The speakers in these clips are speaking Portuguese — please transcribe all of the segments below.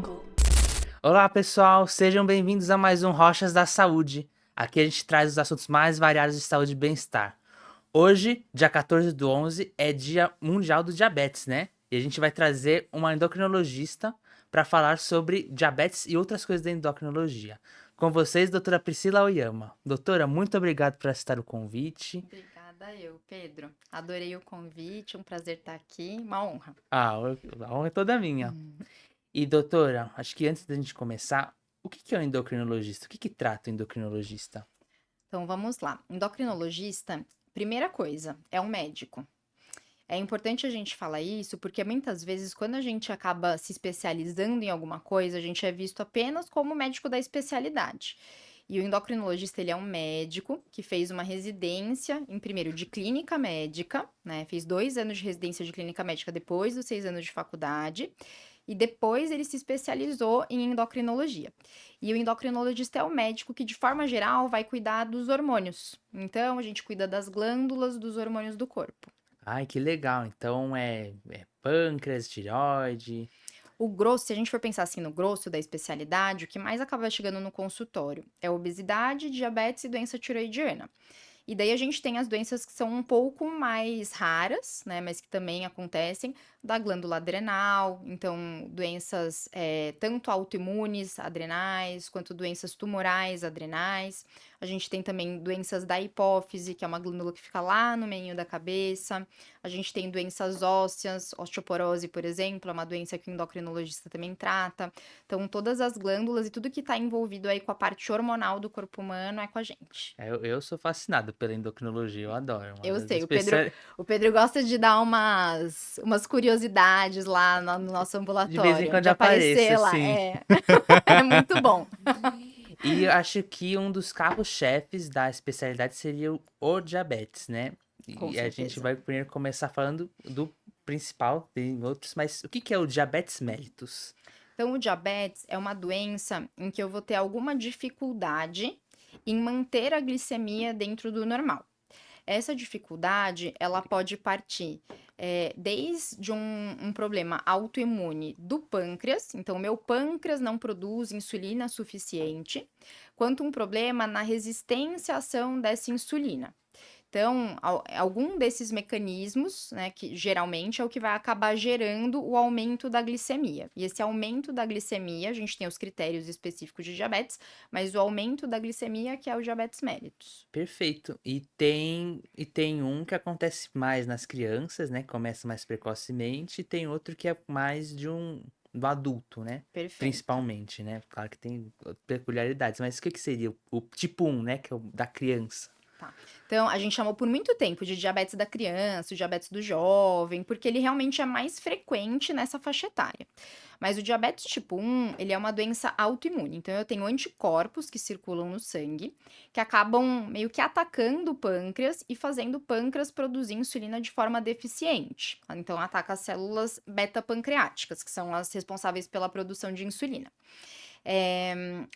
Jungle. Olá, pessoal, sejam bem-vindos a mais um Rochas da Saúde. Aqui a gente traz os assuntos mais variados de saúde e bem-estar. Hoje, dia 14 do 11, é Dia Mundial do Diabetes, né? E a gente vai trazer uma endocrinologista para falar sobre diabetes e outras coisas da endocrinologia. Com vocês, doutora Priscila Oyama. Doutora, muito obrigado por aceitar o convite. Obrigada Pedro. Adorei o convite, um prazer estar aqui, uma honra. A honra é toda minha. E, doutora, acho que antes da gente começar, o que é um endocrinologista? O que trata o endocrinologista? Então vamos lá. Endocrinologista, primeira coisa, é um médico. É importante a gente falar isso porque muitas vezes quando a gente acaba se especializando em alguma coisa, a gente é visto apenas como médico da especialidade. E o endocrinologista, ele é um médico que fez uma residência, em primeiro, de clínica médica, né? Fez 2 anos de residência de clínica médica depois dos 6 anos de faculdade. E depois ele se especializou em endocrinologia. E o endocrinologista é o médico que, de forma geral, vai cuidar dos hormônios. Então, a gente cuida das glândulas dos hormônios do corpo. Ai, que legal. Então é pâncreas, tireoide. O grosso, se a gente for pensar assim no grosso da especialidade, o que mais acaba chegando no consultório é obesidade, diabetes e doença tiroidiana. E daí a gente tem as doenças que são um pouco mais raras, né, mas que também acontecem, da glândula adrenal, então doenças tanto autoimunes adrenais, quanto doenças tumorais adrenais. A gente tem também doenças da hipófise, que é uma glândula que fica lá no meio da cabeça. A gente tem doenças ósseas, osteoporose, por exemplo, é uma doença que o endocrinologista também trata. Então, todas as glândulas e tudo que está envolvido aí com a parte hormonal do corpo humano é com a gente. Eu sou fascinado pela endocrinologia, eu adoro. É uma Eu das sei, o Pedro gosta de dar umas curiosidades lá no nosso De vez em ambulatório, quando de apareço, aparecer lá. assim. É muito bom. E eu acho que um dos carros-chefes da especialidade seria o diabetes, né? Com E a gente certeza. vai primeiro começar falando do principal, tem outros, mas o que é o diabetes mellitus? Então, o diabetes é uma doença em que eu vou ter alguma dificuldade em manter a glicemia dentro do normal. Essa dificuldade, ela pode partir desde um problema autoimune do pâncreas, então, o meu pâncreas não produz insulina suficiente, quanto um problema na resistência à ação dessa insulina. Então, algum desses mecanismos, né, que geralmente é o que vai acabar gerando o aumento da glicemia. E esse aumento da glicemia, a gente tem os critérios específicos de diabetes, mas o aumento da glicemia que é o diabetes mellitus. Perfeito. E tem um que acontece mais nas crianças, né? Começa mais precocemente, e tem outro que é mais do adulto, né? Perfeito. Principalmente, né? Claro que tem peculiaridades, mas o que seria o tipo 1, né? Que é o da criança. Tá. Então, a gente chamou por muito tempo de diabetes da criança, o diabetes do jovem, porque ele realmente é mais frequente nessa faixa etária. Mas o diabetes tipo 1, ele é uma doença autoimune. Então, eu tenho anticorpos que circulam no sangue, que acabam meio que atacando o pâncreas e fazendo o pâncreas produzir insulina de forma deficiente. Então, ataca as células beta-pancreáticas, que são as responsáveis pela produção de insulina.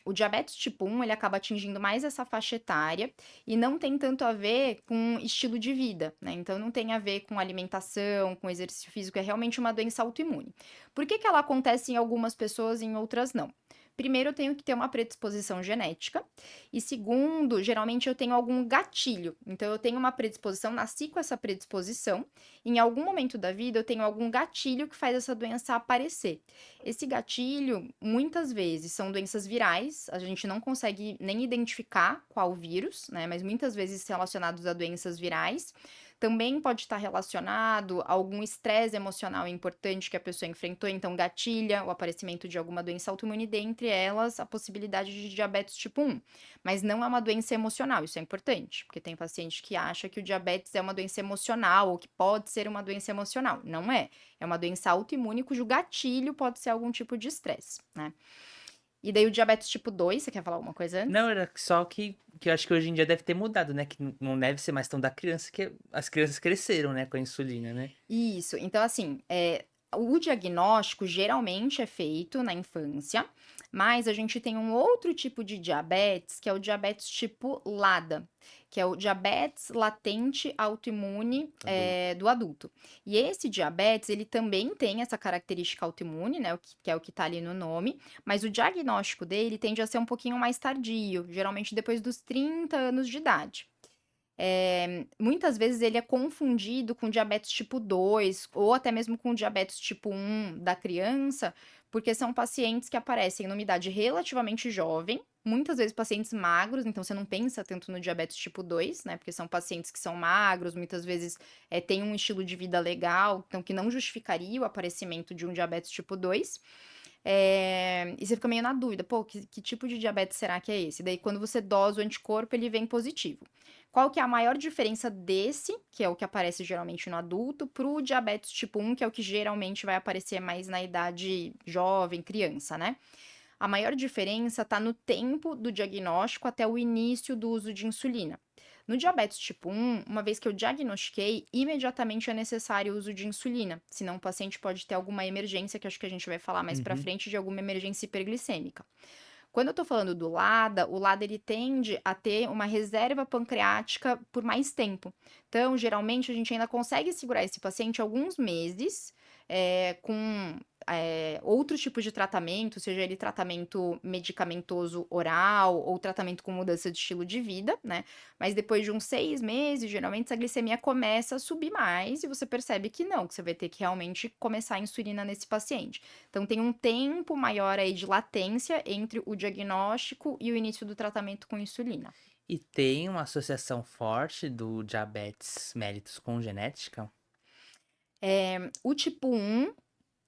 O diabetes tipo 1, ele acaba atingindo mais essa faixa etária e não tem tanto a ver com estilo de vida, né? Então, não tem a ver com alimentação, com exercício físico, é realmente uma doença autoimune. Por que ela acontece em algumas pessoas e em outras não? Primeiro, eu tenho que ter uma predisposição genética, e segundo, geralmente eu tenho algum gatilho. Então, eu tenho uma predisposição, nasci com essa predisposição, e em algum momento da vida eu tenho algum gatilho que faz essa doença aparecer. Esse gatilho, muitas vezes, são doenças virais, a gente não consegue nem identificar qual vírus, né? Mas muitas vezes relacionados a doenças virais. Também pode estar relacionado a algum estresse emocional importante que a pessoa enfrentou, então gatilha o aparecimento de alguma doença autoimune, dentre elas a possibilidade de diabetes tipo 1. Mas não é uma doença emocional, isso é importante, porque tem paciente que acha que o diabetes é uma doença emocional ou que pode ser uma doença emocional. Não é. É uma doença autoimune cujo gatilho pode ser algum tipo de estresse, né? E daí o diabetes tipo 2, você quer falar alguma coisa antes? Não, era só que eu acho que hoje em dia deve ter mudado, né? Que não deve ser mais tão da criança, que as crianças cresceram, né? Com a insulina, né? Isso, então assim, O diagnóstico geralmente é feito na infância, mas a gente tem um outro tipo de diabetes, que é o diabetes tipo LADA, que é o diabetes latente autoimune, Adulto. do adulto. E esse diabetes, ele também tem essa característica autoimune, né, que é o que tá ali no nome, mas o diagnóstico dele tende a ser um pouquinho mais tardio, geralmente depois dos 30 anos de idade. Muitas vezes ele é confundido com diabetes tipo 2 ou até mesmo com diabetes tipo 1 da criança, porque são pacientes que aparecem numa idade relativamente jovem, muitas vezes pacientes magros, então você não pensa tanto no diabetes tipo 2, né? Porque são pacientes que são magros, muitas vezes têm um estilo de vida legal, então que não justificaria o aparecimento de um diabetes tipo 2. E você fica meio na dúvida, pô, que tipo de diabetes será que é esse? Daí, quando você dosa o anticorpo, ele vem positivo. Qual que é a maior diferença desse, que é o que aparece geralmente no adulto, pro diabetes tipo 1, que é o que geralmente vai aparecer mais na idade jovem, criança, né? A maior diferença está no tempo do diagnóstico até o início do uso de insulina. No diabetes tipo 1, uma vez que eu diagnostiquei, imediatamente é necessário o uso de insulina, senão o paciente pode ter alguma emergência, que acho que a gente vai falar mais pra Uhum. frente, de alguma emergência hiperglicêmica. Quando eu tô falando do LADA, o LADA ele tende a ter uma reserva pancreática por mais tempo. Então, geralmente, a gente ainda consegue segurar esse paciente alguns meses, com outros tipos de tratamento, seja ele tratamento medicamentoso oral ou tratamento com mudança de estilo de vida, né? Mas depois de uns 6 meses, geralmente, essa glicemia começa a subir mais e você percebe que não, que você vai ter que realmente começar a insulina nesse paciente. Então, tem um tempo maior aí de latência entre o diagnóstico e o início do tratamento com insulina. E tem uma associação forte do diabetes mellitus com genética? O tipo 1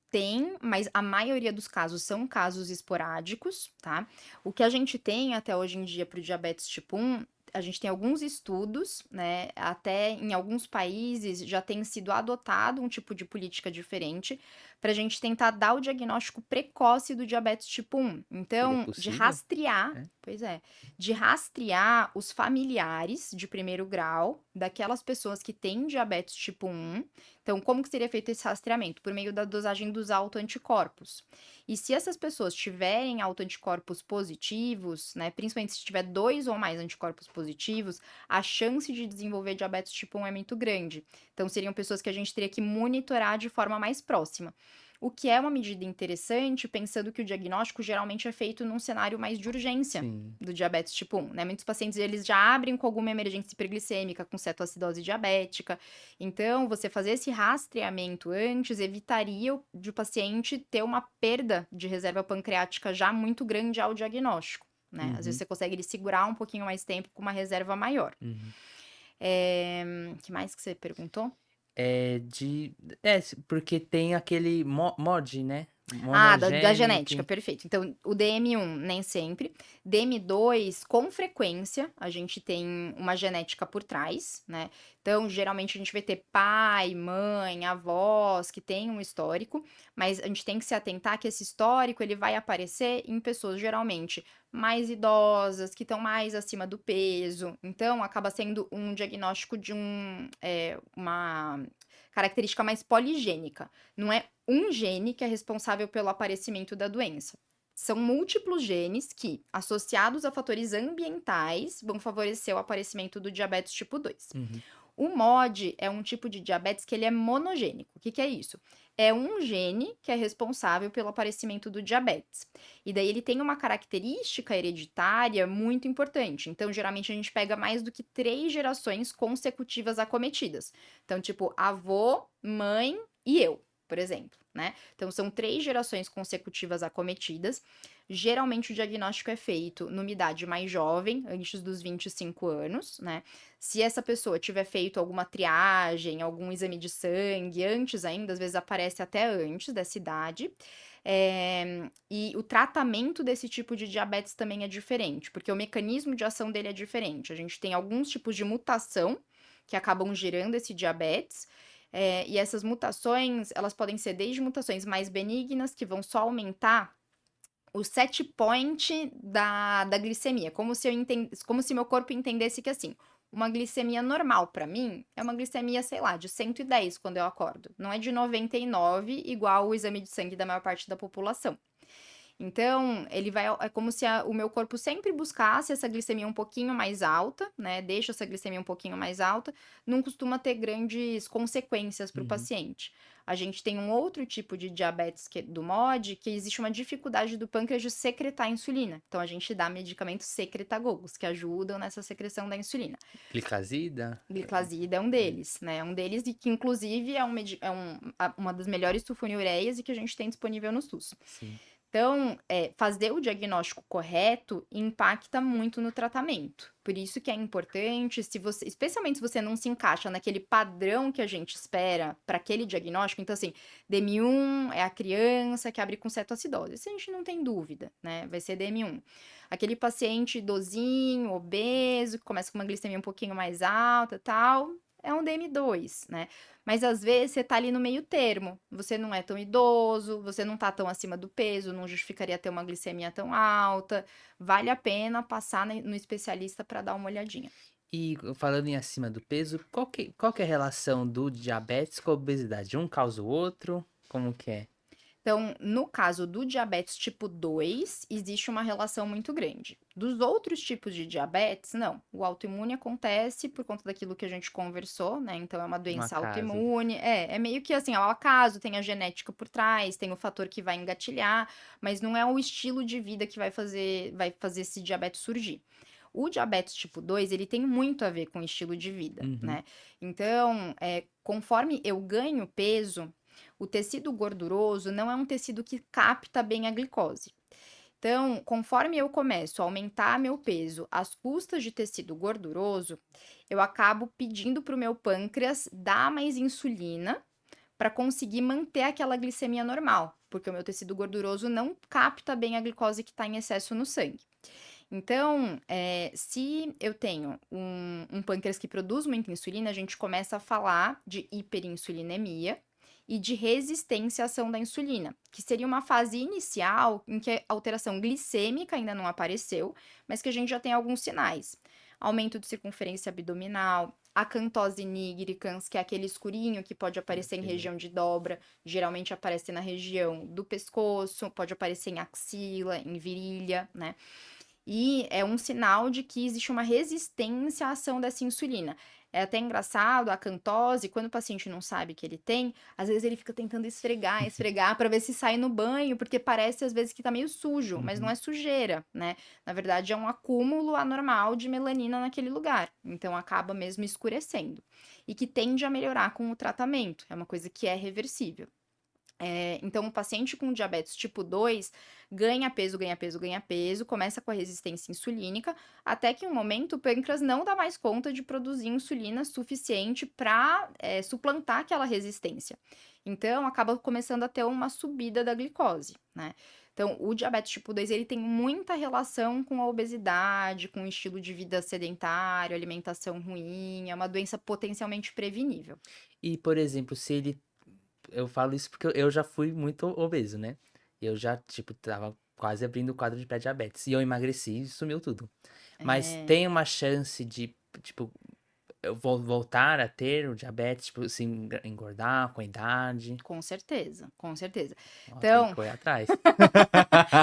tem, mas a maioria dos casos são casos esporádicos, tá? O que a gente tem até hoje em dia para o diabetes tipo 1, a gente tem alguns estudos, né? Até em alguns países já tem sido adotado um tipo de política diferente para a gente tentar dar o diagnóstico precoce do diabetes tipo 1. Seria Então, de possível? rastrear, É. pois é, de rastrear os familiares de primeiro grau daquelas pessoas que têm diabetes tipo 1. Então, como que seria feito esse rastreamento? Por meio da dosagem dos autoanticorpos. E se essas pessoas tiverem autoanticorpos positivos, né, principalmente se tiver 2 ou mais anticorpos positivos, a chance de desenvolver diabetes tipo 1 é muito grande. Então, seriam pessoas que a gente teria que monitorar de forma mais próxima. O que é uma medida interessante, pensando que o diagnóstico geralmente é feito num cenário mais de urgência Sim. do diabetes tipo 1, né? Muitos pacientes, eles já abrem com alguma emergência hiperglicêmica, com cetoacidose diabética. Então, você fazer esse rastreamento antes evitaria de o paciente ter uma perda de reserva pancreática já muito grande ao diagnóstico, né? Às vezes Uhum. você consegue ele segurar um pouquinho mais tempo com uma reserva maior. Uhum. Que mais que você perguntou? É de porque tem aquele mod, né, Ah, da genética, monogenic. perfeito. Então, o DM1 nem sempre. DM2, com frequência, a gente tem uma genética por trás, né? Então, geralmente a gente vai ter pai, mãe, avós que têm um histórico, mas a gente tem que se atentar que esse histórico ele vai aparecer em pessoas geralmente mais idosas, que estão mais acima do peso. Então, acaba sendo um diagnóstico de uma característica mais poligênica. Não é um gene que é responsável pelo aparecimento da doença. São múltiplos genes que, associados a fatores ambientais, vão favorecer o aparecimento do diabetes tipo 2. Uhum. O MOD é um tipo de diabetes que ele é monogênico. O que que é isso? É um gene que é responsável pelo aparecimento do diabetes. E daí ele tem uma característica hereditária muito importante. Então, geralmente a gente pega mais do que 3 gerações consecutivas acometidas. Então, tipo, avô, mãe e eu, por exemplo, né? Então, são 3 gerações consecutivas acometidas. Geralmente o diagnóstico é feito numa idade mais jovem, antes dos 25 anos, né? Se essa pessoa tiver feito alguma triagem, algum exame de sangue antes ainda, às vezes aparece até antes dessa idade. E o tratamento desse tipo de diabetes também é diferente, porque o mecanismo de ação dele é diferente. A gente tem alguns tipos de mutação que acabam gerando esse diabetes. E essas mutações, elas podem ser desde mutações mais benignas, que vão só aumentar o set point da glicemia, como se meu corpo entendesse que assim, uma glicemia normal para mim é uma glicemia, sei lá, de 110 quando eu acordo. Não é de 99 igual o exame de sangue da maior parte da população. Então, ele vai é como se o meu corpo sempre buscasse essa glicemia um pouquinho mais alta, né, deixa essa glicemia um pouquinho mais alta, não costuma ter grandes consequências para o Uhum. paciente. A gente tem um outro tipo de diabetes do MOD, que existe uma dificuldade do pâncreas de secretar insulina. Então, a gente dá medicamentos secretagogos, que ajudam nessa secreção da insulina. Glicazida? Gliclazida é um deles, né? É um deles e que, inclusive, uma das melhores sulfonilureias e que a gente tem disponível no SUS. Sim. Então, fazer o diagnóstico correto impacta muito no tratamento. Por isso que é importante, se você, especialmente se você não se encaixa naquele padrão que a gente espera para aquele diagnóstico. Então, assim, DM1 é a criança que abre com cetoacidose. Isso a gente não tem dúvida, né? Vai ser DM1. Aquele paciente idosinho, obeso, que começa com uma glicemia um pouquinho mais alta e tal, é um DM2, né? Mas às vezes você tá ali no meio termo. Você não é tão idoso, você não tá tão acima do peso, não justificaria ter uma glicemia tão alta. Vale a pena passar no especialista para dar uma olhadinha. E falando em acima do peso, qual que é a relação do diabetes com a obesidade? Um causa o outro? Como que é? Então, no caso do diabetes tipo 2, existe uma relação muito grande. Dos outros tipos de diabetes, não. O autoimune acontece por conta daquilo que a gente conversou, né? Então, é uma Um doença acaso. autoimune. É meio que assim, ao acaso, tem a genética por trás, tem o fator que vai engatilhar, mas não é o estilo de vida que vai fazer esse diabetes surgir. O diabetes tipo 2, ele tem muito a ver com o estilo de vida, Uhum. né? Então, conforme eu ganho peso, o tecido gorduroso não é um tecido que capta bem a glicose. Então, conforme eu começo a aumentar meu peso às custas de tecido gorduroso, eu acabo pedindo para o meu pâncreas dar mais insulina para conseguir manter aquela glicemia normal, porque o meu tecido gorduroso não capta bem a glicose que está em excesso no sangue. Então, se eu tenho um pâncreas que produz muita insulina, a gente começa a falar de hiperinsulinemia e de resistência à ação da insulina, que seria uma fase inicial em que a alteração glicêmica ainda não apareceu, mas que a gente já tem alguns sinais. Aumento de circunferência abdominal, acantose nigricans, que é aquele escurinho que pode aparecer em Ok. região de dobra, geralmente aparece na região do pescoço, pode aparecer em axila, em virilha, né? E é um sinal de que existe uma resistência à ação dessa insulina. É até engraçado, a acantose, quando o paciente não sabe que ele tem, às vezes ele fica tentando esfregar, esfregar para ver se sai no banho, porque parece às vezes que tá meio sujo, mas não Uhum. é sujeira, né? Na verdade, é um acúmulo anormal de melanina naquele lugar. Então acaba mesmo escurecendo. E que tende a melhorar com o tratamento. É uma coisa que é reversível. Então, o paciente com diabetes tipo 2 ganha peso, ganha peso, ganha peso, começa com a resistência insulínica, até que em um momento o pâncreas não dá mais conta de produzir insulina suficiente para suplantar aquela resistência. Então, acaba começando a ter uma subida da glicose, né? Então, o diabetes tipo 2 ele tem muita relação com a obesidade, com o estilo de vida sedentário, alimentação ruim, é uma doença potencialmente prevenível. E, por exemplo, se ele. Eu falo isso porque eu já fui muito obeso, né? Eu já, tipo, tava quase abrindo o quadro de pré-diabetes. E eu emagreci e sumiu tudo. Mas É, tem uma chance de, tipo, eu vou voltar a ter o diabetes, tipo, se engordar com a idade. com certeza, com certeza. Ó, tem que Então, correr atrás.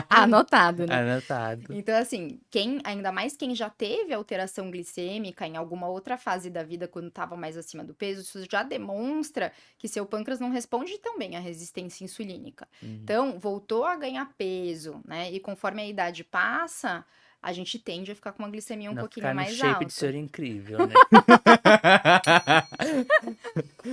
anotado, né? Anotado. Então, assim, ainda mais quem já teve alteração glicêmica em alguma outra fase da vida, quando estava mais acima do peso, isso já demonstra que seu pâncreas não responde tão bem à resistência insulínica. Uhum. Então, voltou a ganhar peso, né? E conforme a idade passa, a gente tende a ficar com uma glicemia um Não pouquinho ficar no mais shape de alta. senhor incrível, né?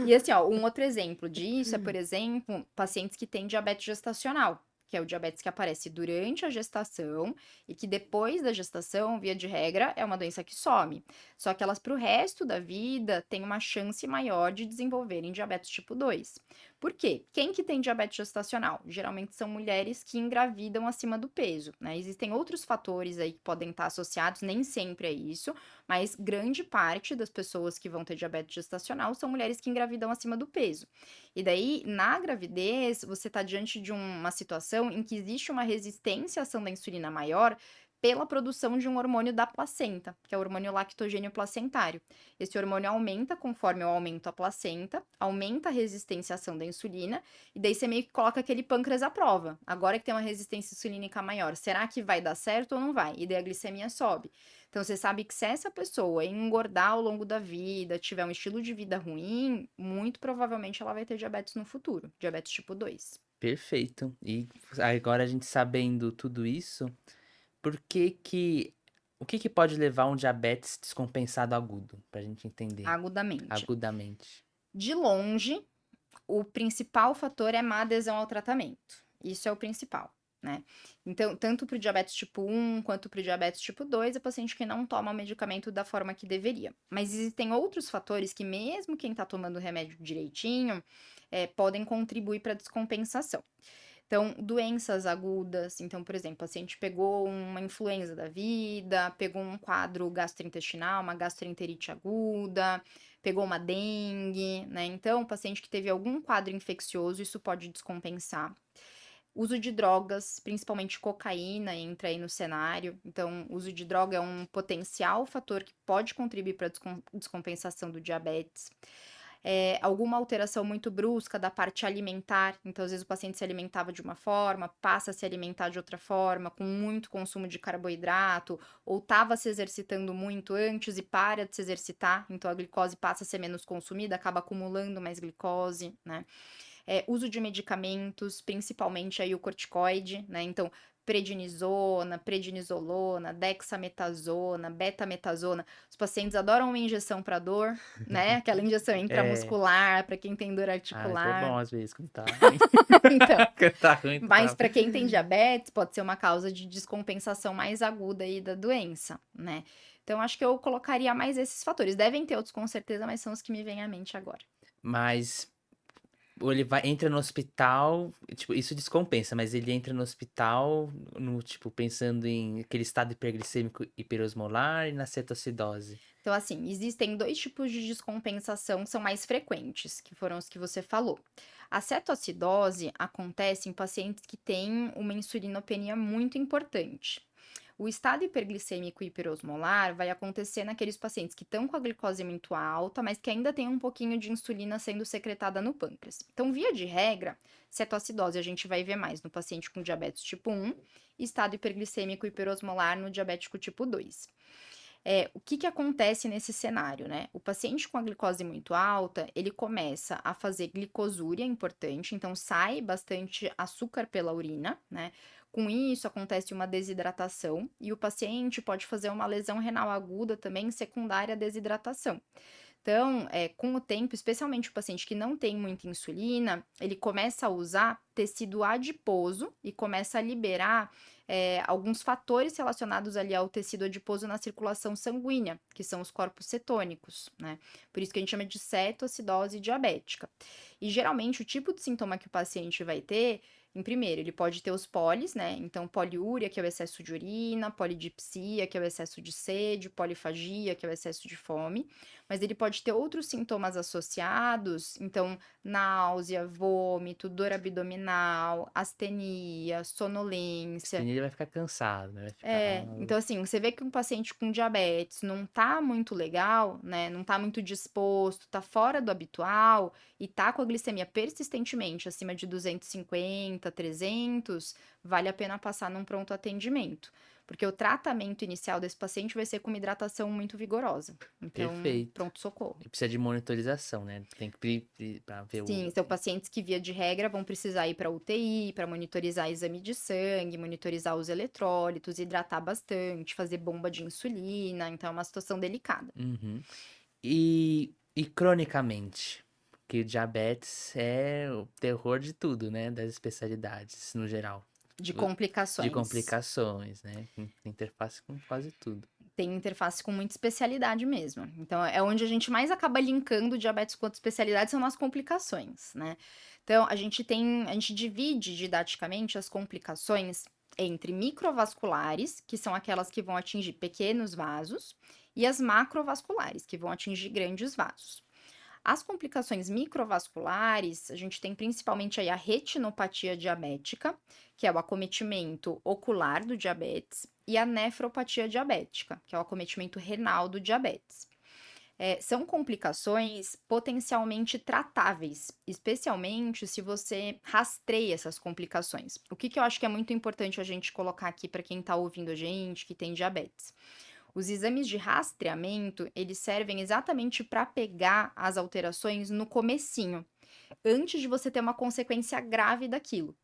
E assim, ó, um outro exemplo disso é, por exemplo, pacientes que têm diabetes gestacional, que é o diabetes que aparece durante a gestação e que depois da gestação, via de regra, é uma doença que some. Só que elas, para o resto da vida, têm uma chance maior de desenvolverem diabetes tipo 2. Por quê? Quem que tem diabetes gestacional? Geralmente são mulheres que engravidam acima do peso, né? Existem outros fatores aí que podem estar associados, nem sempre é isso, mas grande parte das pessoas que vão ter diabetes gestacional são mulheres que engravidam acima do peso. E daí, na gravidez, você está diante de uma situação em que existe uma resistência à ação da insulina maior, pela produção de um hormônio da placenta, que é o hormônio lactogênio placentário. Esse hormônio aumenta conforme eu aumento a placenta, aumenta a resistência à ação da insulina, e daí você meio que coloca aquele pâncreas à prova. Agora que tem uma resistência insulínica maior, será que vai dar certo ou não vai? E daí a glicemia sobe. Então você sabe que se essa pessoa engordar ao longo da vida, tiver um estilo de vida ruim, muito provavelmente ela vai ter diabetes no futuro, diabetes tipo 2. Perfeito. E agora a gente sabendo tudo isso, por que que o que que pode levar a um diabetes descompensado agudo? Pra gente entender Agudamente. agudamente. De longe, o principal fator é má adesão ao tratamento. Isso é o principal, né? Então, tanto para o diabetes tipo 1 quanto para o diabetes tipo 2, é paciente que não toma o medicamento da forma que deveria. Mas existem outros fatores que, mesmo quem está tomando o remédio direitinho, podem contribuir para a descompensação. Então, doenças agudas, então, por exemplo, o paciente pegou uma influenza da vida, pegou um quadro gastrointestinal, uma gastroenterite aguda, pegou uma dengue, né? Então, o paciente que teve algum quadro infeccioso, isso pode descompensar. Uso de drogas, principalmente cocaína, entra aí no cenário. Então, uso de droga é um potencial fator que pode contribuir para a descompensação do diabetes. Alguma alteração muito brusca da parte alimentar. Então, às vezes, o paciente se alimentava de uma forma, passa a se alimentar de outra forma, com muito consumo de carboidrato, ou estava se exercitando muito antes e para de se exercitar, então a glicose passa a ser menos consumida, acaba acumulando mais glicose, né? Uso de medicamentos, principalmente aí o corticoide, né? Então, prednisona, prednisolona, dexametasona, betametasona. Os pacientes adoram uma injeção para dor, né? Aquela injeção É. intramuscular para quem tem dor Ah, isso é bom articular. às vezes quando tá ruim. Então, Quando tá ruim, mas tá. para quem tem diabetes, pode ser uma causa de descompensação mais aguda aí da doença, né? Então, acho que eu colocaria mais esses fatores. Devem ter outros com certeza, mas são os que me vêm à mente agora. Mas ou ele entra no hospital, tipo, isso descompensa, mas ele entra no hospital, no, tipo, pensando em aquele estado hiperglicêmico hiperosmolar e na cetoacidose. Então, assim, existem dois tipos de descompensação que são mais frequentes, que foram os que você falou. A cetoacidose acontece em pacientes que têm uma insulinopenia muito importante. O estado hiperglicêmico hiperosmolar vai acontecer naqueles pacientes que estão com a glicose muito alta, mas que ainda tem um pouquinho de insulina sendo secretada no pâncreas. Então, via de regra, cetoacidose a gente vai ver mais no paciente com diabetes tipo 1 e estado hiperglicêmico hiperosmolar no diabético tipo 2. O que que acontece nesse cenário, né? O paciente com a glicose muito alta, ele começa a fazer glicosúria importante, então sai bastante açúcar pela urina, né? Com isso acontece uma desidratação e o paciente pode fazer uma lesão renal aguda também secundária à desidratação. Então, com o tempo, especialmente o paciente que não tem muita insulina, ele começa a usar tecido adiposo e começa a liberar alguns fatores relacionados ali ao tecido adiposo na circulação sanguínea, que são os corpos cetônicos, né? Por isso que a gente chama de cetoacidose diabética. E geralmente o tipo de sintoma que o paciente vai ter, em primeiro, ele pode ter os polis, né? Então, poliúria, que é o excesso de urina, polidipsia, que é o excesso de sede, polifagia, que é o excesso de fome, mas ele pode ter outros sintomas associados, então, náusea, vômito, dor abdominal, astenia, sonolência. Ele vai ficar cansado, né? Vai ficar. Então assim, você vê que um paciente com diabetes não tá muito legal, né, não tá muito disposto, tá fora do habitual e tá com a glicemia persistentemente acima de 250, 300, vale a pena passar num pronto atendimento, porque o tratamento inicial desse paciente vai ser com uma hidratação muito vigorosa. Então, Perfeito. pronto socorro. E precisa de monitorização, né? Tem que pra ver Sim, o. são pacientes que, via de regra, vão precisar ir para UTI, para monitorizar exame de sangue, monitorizar os eletrólitos, hidratar bastante, fazer bomba de insulina, então é uma situação delicada. Uhum. E cronicamente? Porque o diabetes é o terror de tudo, né? Das especialidades, no geral. De De complicações. complicações, né? Interface com quase tudo. Tem interface com muita especialidade mesmo. Então, é onde a gente mais acaba linkando o diabetes com outras especialidades, são nas complicações, né? Então, a gente divide didaticamente as complicações entre microvasculares, que são aquelas que vão atingir pequenos vasos, e as macrovasculares, que vão atingir grandes vasos. As complicações microvasculares, a gente tem principalmente aí a retinopatia diabética, que é o acometimento ocular do diabetes, e a nefropatia diabética, que é o acometimento renal do diabetes. São complicações potencialmente tratáveis, especialmente se você rastreia essas complicações. O que eu acho que é muito importante a gente colocar aqui para quem está ouvindo a gente, que tem diabetes. Os exames de rastreamento, eles servem exatamente para pegar as alterações no comecinho, antes de você ter uma consequência grave daquilo.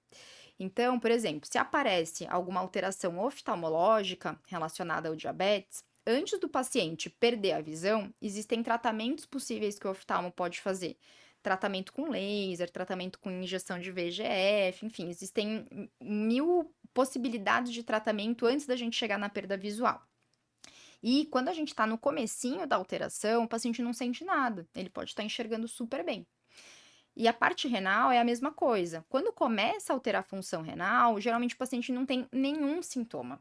Então, por exemplo, se aparece alguma alteração oftalmológica relacionada ao diabetes, antes do paciente perder a visão, existem tratamentos possíveis que o oftalmo pode fazer. Tratamento com laser, tratamento com injeção de VEGF, enfim, existem mil possibilidades de tratamento antes da gente chegar na perda visual. E quando a gente está no comecinho da alteração, o paciente não sente nada, ele pode estar enxergando super bem. E a parte renal é a mesma coisa. Quando começa a alterar a função renal, geralmente o paciente não tem nenhum sintoma.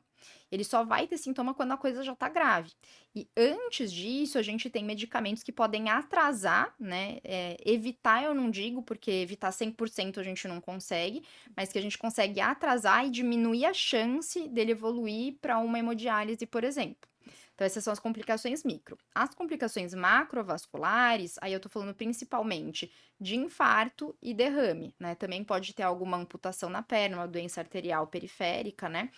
Ele só vai ter sintoma quando a coisa já está grave. E antes disso, a gente tem medicamentos que podem atrasar, né? Evitar, eu não digo, porque evitar 100% a gente não consegue, mas que a gente consegue atrasar e diminuir a chance dele evoluir para uma hemodiálise, por exemplo. Então, essas são as complicações micro. As complicações macrovasculares, aí eu tô falando principalmente de infarto e derrame, né? Também pode ter alguma amputação na perna, uma doença arterial periférica, né?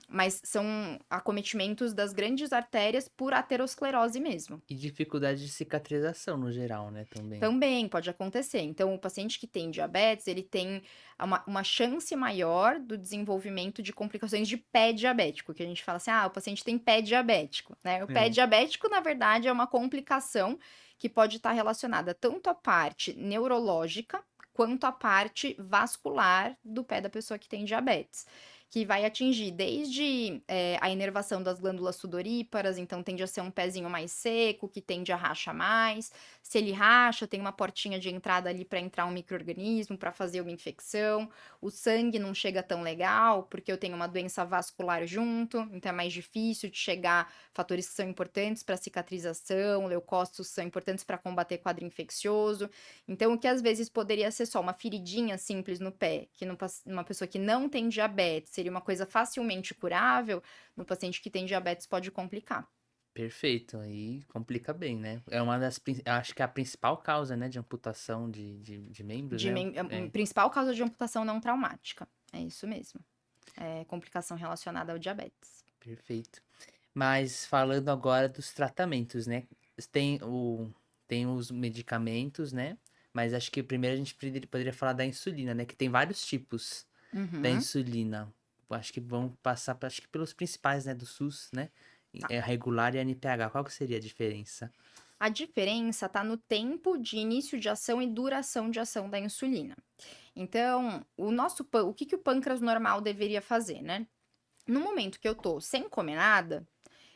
Mas são acometimentos das grandes artérias por aterosclerose mesmo. E dificuldade de cicatrização no geral, né, também. Também pode acontecer. Então, o paciente que tem diabetes, ele tem uma chance maior do desenvolvimento de complicações de pé diabético, que a gente fala assim, o paciente tem pé diabético, né? O pé É. diabético, na verdade, é uma complicação que pode estar relacionada tanto à parte neurológica, quanto à parte vascular do pé da pessoa que tem diabetes. Que vai atingir desde a inervação das glândulas sudoríparas, então tende a ser um pezinho mais seco, que tende a rachar mais. Se ele racha, tem uma portinha de entrada ali para entrar um micro-organismo, para fazer uma infecção. O sangue não chega tão legal, porque eu tenho uma doença vascular junto, então é mais difícil de chegar fatores que são importantes para cicatrização, leucócitos são importantes para combater quadro infeccioso. Então, o que às vezes poderia ser só uma feridinha simples no pé, que numa pessoa que não tem diabetes seria uma coisa facilmente curável, no paciente que tem diabetes pode complicar. Perfeito, aí complica bem, né? É uma das, acho que é a principal causa, né, de amputação de membros, né? É, Principal causa de amputação não traumática. É isso mesmo. É complicação relacionada ao diabetes. perfeito. Mas falando agora dos tratamentos, né? Tem tem os medicamentos, né? Mas acho que primeiro a gente poderia falar da insulina, né? Que tem vários tipos da Uhum. insulina. Acho que vão passar, acho que pelos principais, né, do SUS, né? Tá. É regular e NPH. Qual que seria a diferença? A diferença está no tempo de início de ação e duração de ação da insulina. Então, o que o pâncreas normal deveria fazer, né? No momento que eu tô sem comer nada,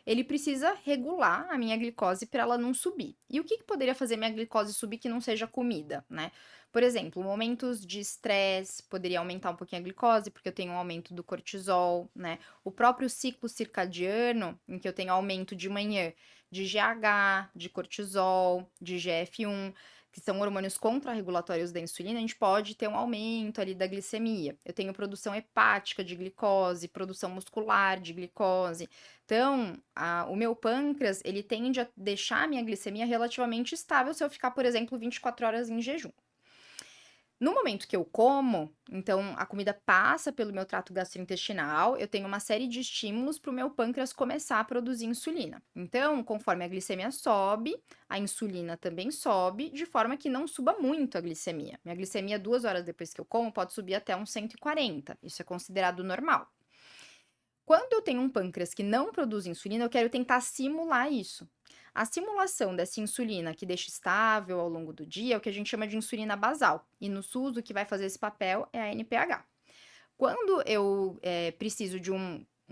ele precisa regular a minha glicose para ela não subir. E o que poderia fazer minha glicose subir que não seja comida, né? Por exemplo, momentos de estresse poderia aumentar um pouquinho a glicose, porque eu tenho um aumento do cortisol, né? O próprio ciclo circadiano, em que eu tenho aumento de manhã de GH, de cortisol, de GF1, que são hormônios contrarregulatórios da insulina, a gente pode ter um aumento ali da glicemia. Eu tenho produção hepática de glicose, produção muscular de glicose. Então, o meu pâncreas, ele tende a deixar a minha glicemia relativamente estável se eu ficar, por exemplo, 24 horas em jejum. No momento que eu como, então a comida passa pelo meu trato gastrointestinal, eu tenho uma série de estímulos para o meu pâncreas começar a produzir insulina. Então, conforme a glicemia sobe, a insulina também sobe, de forma que não suba muito a glicemia. Minha glicemia, 2 horas depois que eu como, pode subir até uns 140. Isso é considerado normal. Quando eu tenho um pâncreas que não produz insulina, eu quero tentar simular isso. A simulação dessa insulina que deixa estável ao longo do dia é o que a gente chama de insulina basal. E no SUS, o que vai fazer esse papel é a NPH. Quando eu preciso de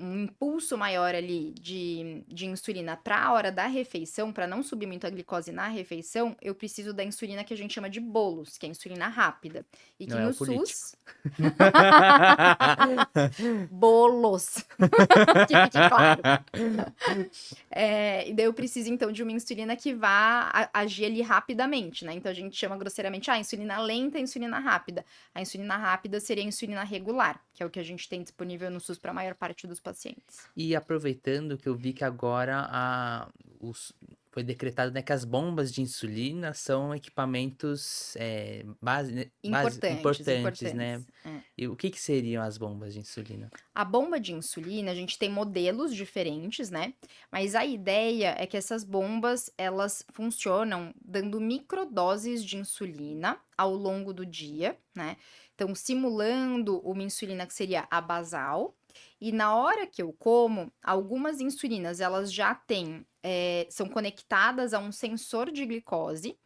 um impulso maior ali de insulina para a hora da refeição, para não subir muito a glicose na refeição, eu preciso da insulina que a gente chama de bolos, que é a insulina rápida. E Não que é o no político. SUS, bolos, que fique claro. E daí eu preciso, então, de uma insulina que vá agir ali rapidamente, né? Então a gente chama grosseiramente, insulina lenta e insulina rápida. A insulina rápida seria a insulina regular, que é o que a gente tem disponível no SUS para a maior parte dos pacientes. E aproveitando que eu vi que agora foi decretado, né, que as bombas de insulina são equipamentos Importantes, importantes, importantes. né? E o que seriam as bombas de insulina? A bomba de insulina, a gente tem modelos diferentes, né? Mas a ideia é que essas bombas, elas funcionam dando microdoses de insulina ao longo do dia, né? Então, simulando uma insulina que seria a basal. E na hora que eu como, algumas insulinas, elas já têm, são conectadas a um sensor de glicose.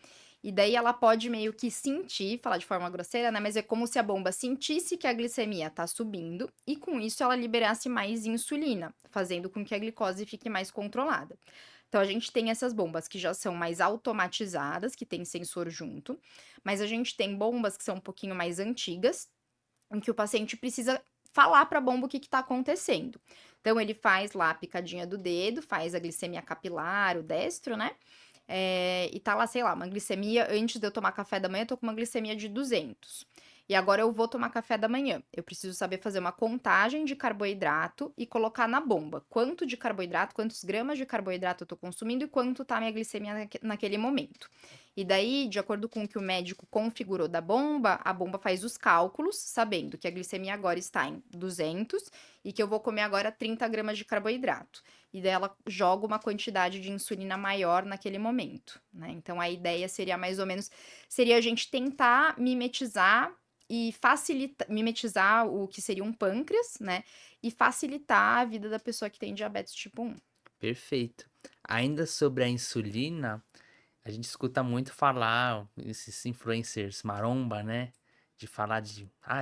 E daí ela pode meio que sentir, falar de forma grosseira, né? Mas é como se a bomba sentisse que a glicemia tá subindo e com isso ela liberasse mais insulina, fazendo com que a glicose fique mais controlada. Então a gente tem essas bombas que já são mais automatizadas, que tem sensor junto, mas a gente tem bombas que são um pouquinho mais antigas, em que o paciente precisa falar para a bomba o que está acontecendo. Então ele faz lá a picadinha do dedo, faz a glicemia capilar, o destro, né? E tá lá, sei lá, uma glicemia, antes de eu tomar café da manhã, eu tô com uma glicemia de 200. E agora eu vou tomar café da manhã. Eu preciso saber fazer uma contagem de carboidrato e colocar na bomba. Quanto de carboidrato, quantos gramas de carboidrato eu tô consumindo e quanto tá a minha glicemia naquele momento. E daí, de acordo com o que o médico configurou da bomba, a bomba faz os cálculos, sabendo que a glicemia agora está em 200 e que eu vou comer agora 30 gramas de carboidrato. E daí ela joga uma quantidade de insulina maior naquele momento, né? Então a ideia seria mais ou menos, seria a gente tentar mimetizar e facilitar, mimetizar o que seria um pâncreas, né? E facilitar a vida da pessoa que tem diabetes tipo 1. Perfeito. Ainda sobre a insulina, a gente escuta muito falar, esses influencers maromba, né? De falar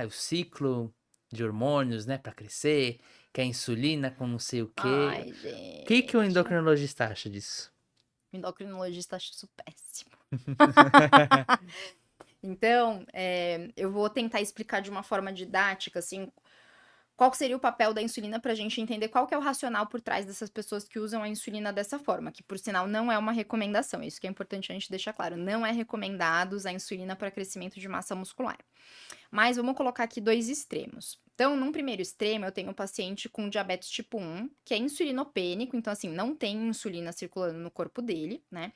o ciclo de hormônios, né, para crescer, que a insulina com não sei o quê. Ai, O que que o gente. endocrinologista acha disso? O endocrinologista acha isso péssimo. Então, eu vou tentar explicar de uma forma didática, assim, qual que seria o papel da insulina para a gente entender qual que é o racional por trás dessas pessoas que usam a insulina dessa forma, que por sinal não é uma recomendação, isso que é importante a gente deixar claro, não é recomendado usar insulina para crescimento de massa muscular. Mas vamos colocar aqui dois extremos. Então, num primeiro extremo, eu tenho um paciente com diabetes tipo 1, que é insulinopênico, então assim, não tem insulina circulando no corpo dele, né?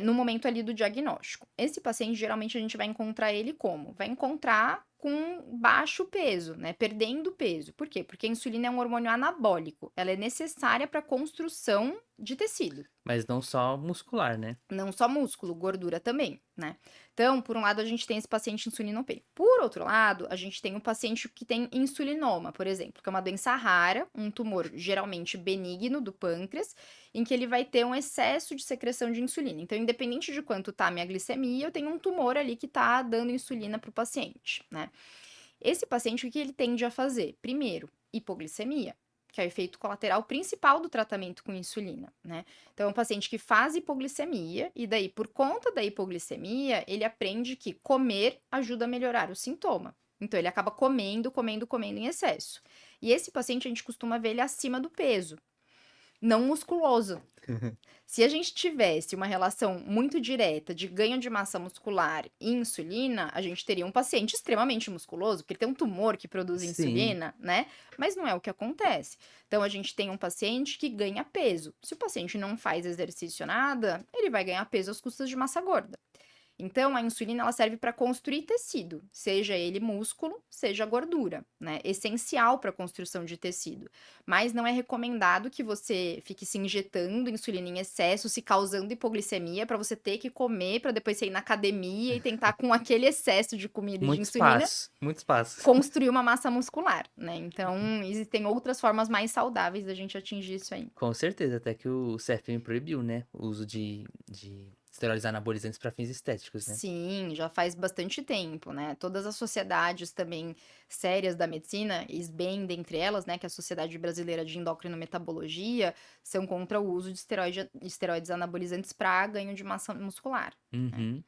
No momento ali do diagnóstico. Esse paciente, geralmente, a gente vai encontrar ele como? Vai encontrar com baixo peso, né? Perdendo peso. Por quê? Porque a insulina é um hormônio anabólico. Ela é necessária para a construção de tecido. Mas não só muscular, né? Não só músculo, gordura também, né? Então, por um lado, a gente tem esse paciente insulinopênico. Por outro lado, a gente tem um paciente que tem insulinoma, por exemplo, que é uma doença rara, um tumor geralmente benigno do pâncreas, em que ele vai ter um excesso de secreção de insulina. Então, independente de quanto tá a minha glicemia, eu tenho um tumor ali que tá dando insulina para o paciente, né? Esse paciente, o que ele tende a fazer? Primeiro, hipoglicemia, que é o efeito colateral principal do tratamento com insulina, né? Então, é um paciente que faz hipoglicemia, e daí, por conta da hipoglicemia, ele aprende que comer ajuda a melhorar o sintoma. Então, ele acaba comendo, comendo, comendo em excesso. E esse paciente, a gente costuma ver ele acima do peso, não musculoso. Se a gente tivesse uma relação muito direta de ganho de massa muscular e insulina, a gente teria um paciente extremamente musculoso, porque ele tem um tumor que produz Sim. insulina, né? Mas não é o que acontece. Então, a gente tem um paciente que ganha peso. Se o paciente não faz exercício nada, ele vai ganhar peso às custas de massa gorda. Então, a insulina ela serve para construir tecido, seja ele músculo, seja gordura, né? Essencial para a construção de tecido. Mas não é recomendado que você fique se injetando insulina em excesso, se causando hipoglicemia, para você ter que comer, para depois você ir na academia e tentar, com aquele excesso de comida e de Muitos insulina, passos, muitos passos. construir uma massa muscular, né? Então, existem outras formas mais saudáveis da gente atingir isso aí. Com certeza, até que o CFM proibiu, né? O uso de esteroides anabolizantes para fins estéticos, né? Sim, já faz bastante tempo, né? Todas as sociedades também sérias da medicina, SBEM dentre elas, né, que é a Sociedade Brasileira de Endocrinometabologia, são contra o uso de esteroides anabolizantes para ganho de massa muscular, né? Uhum,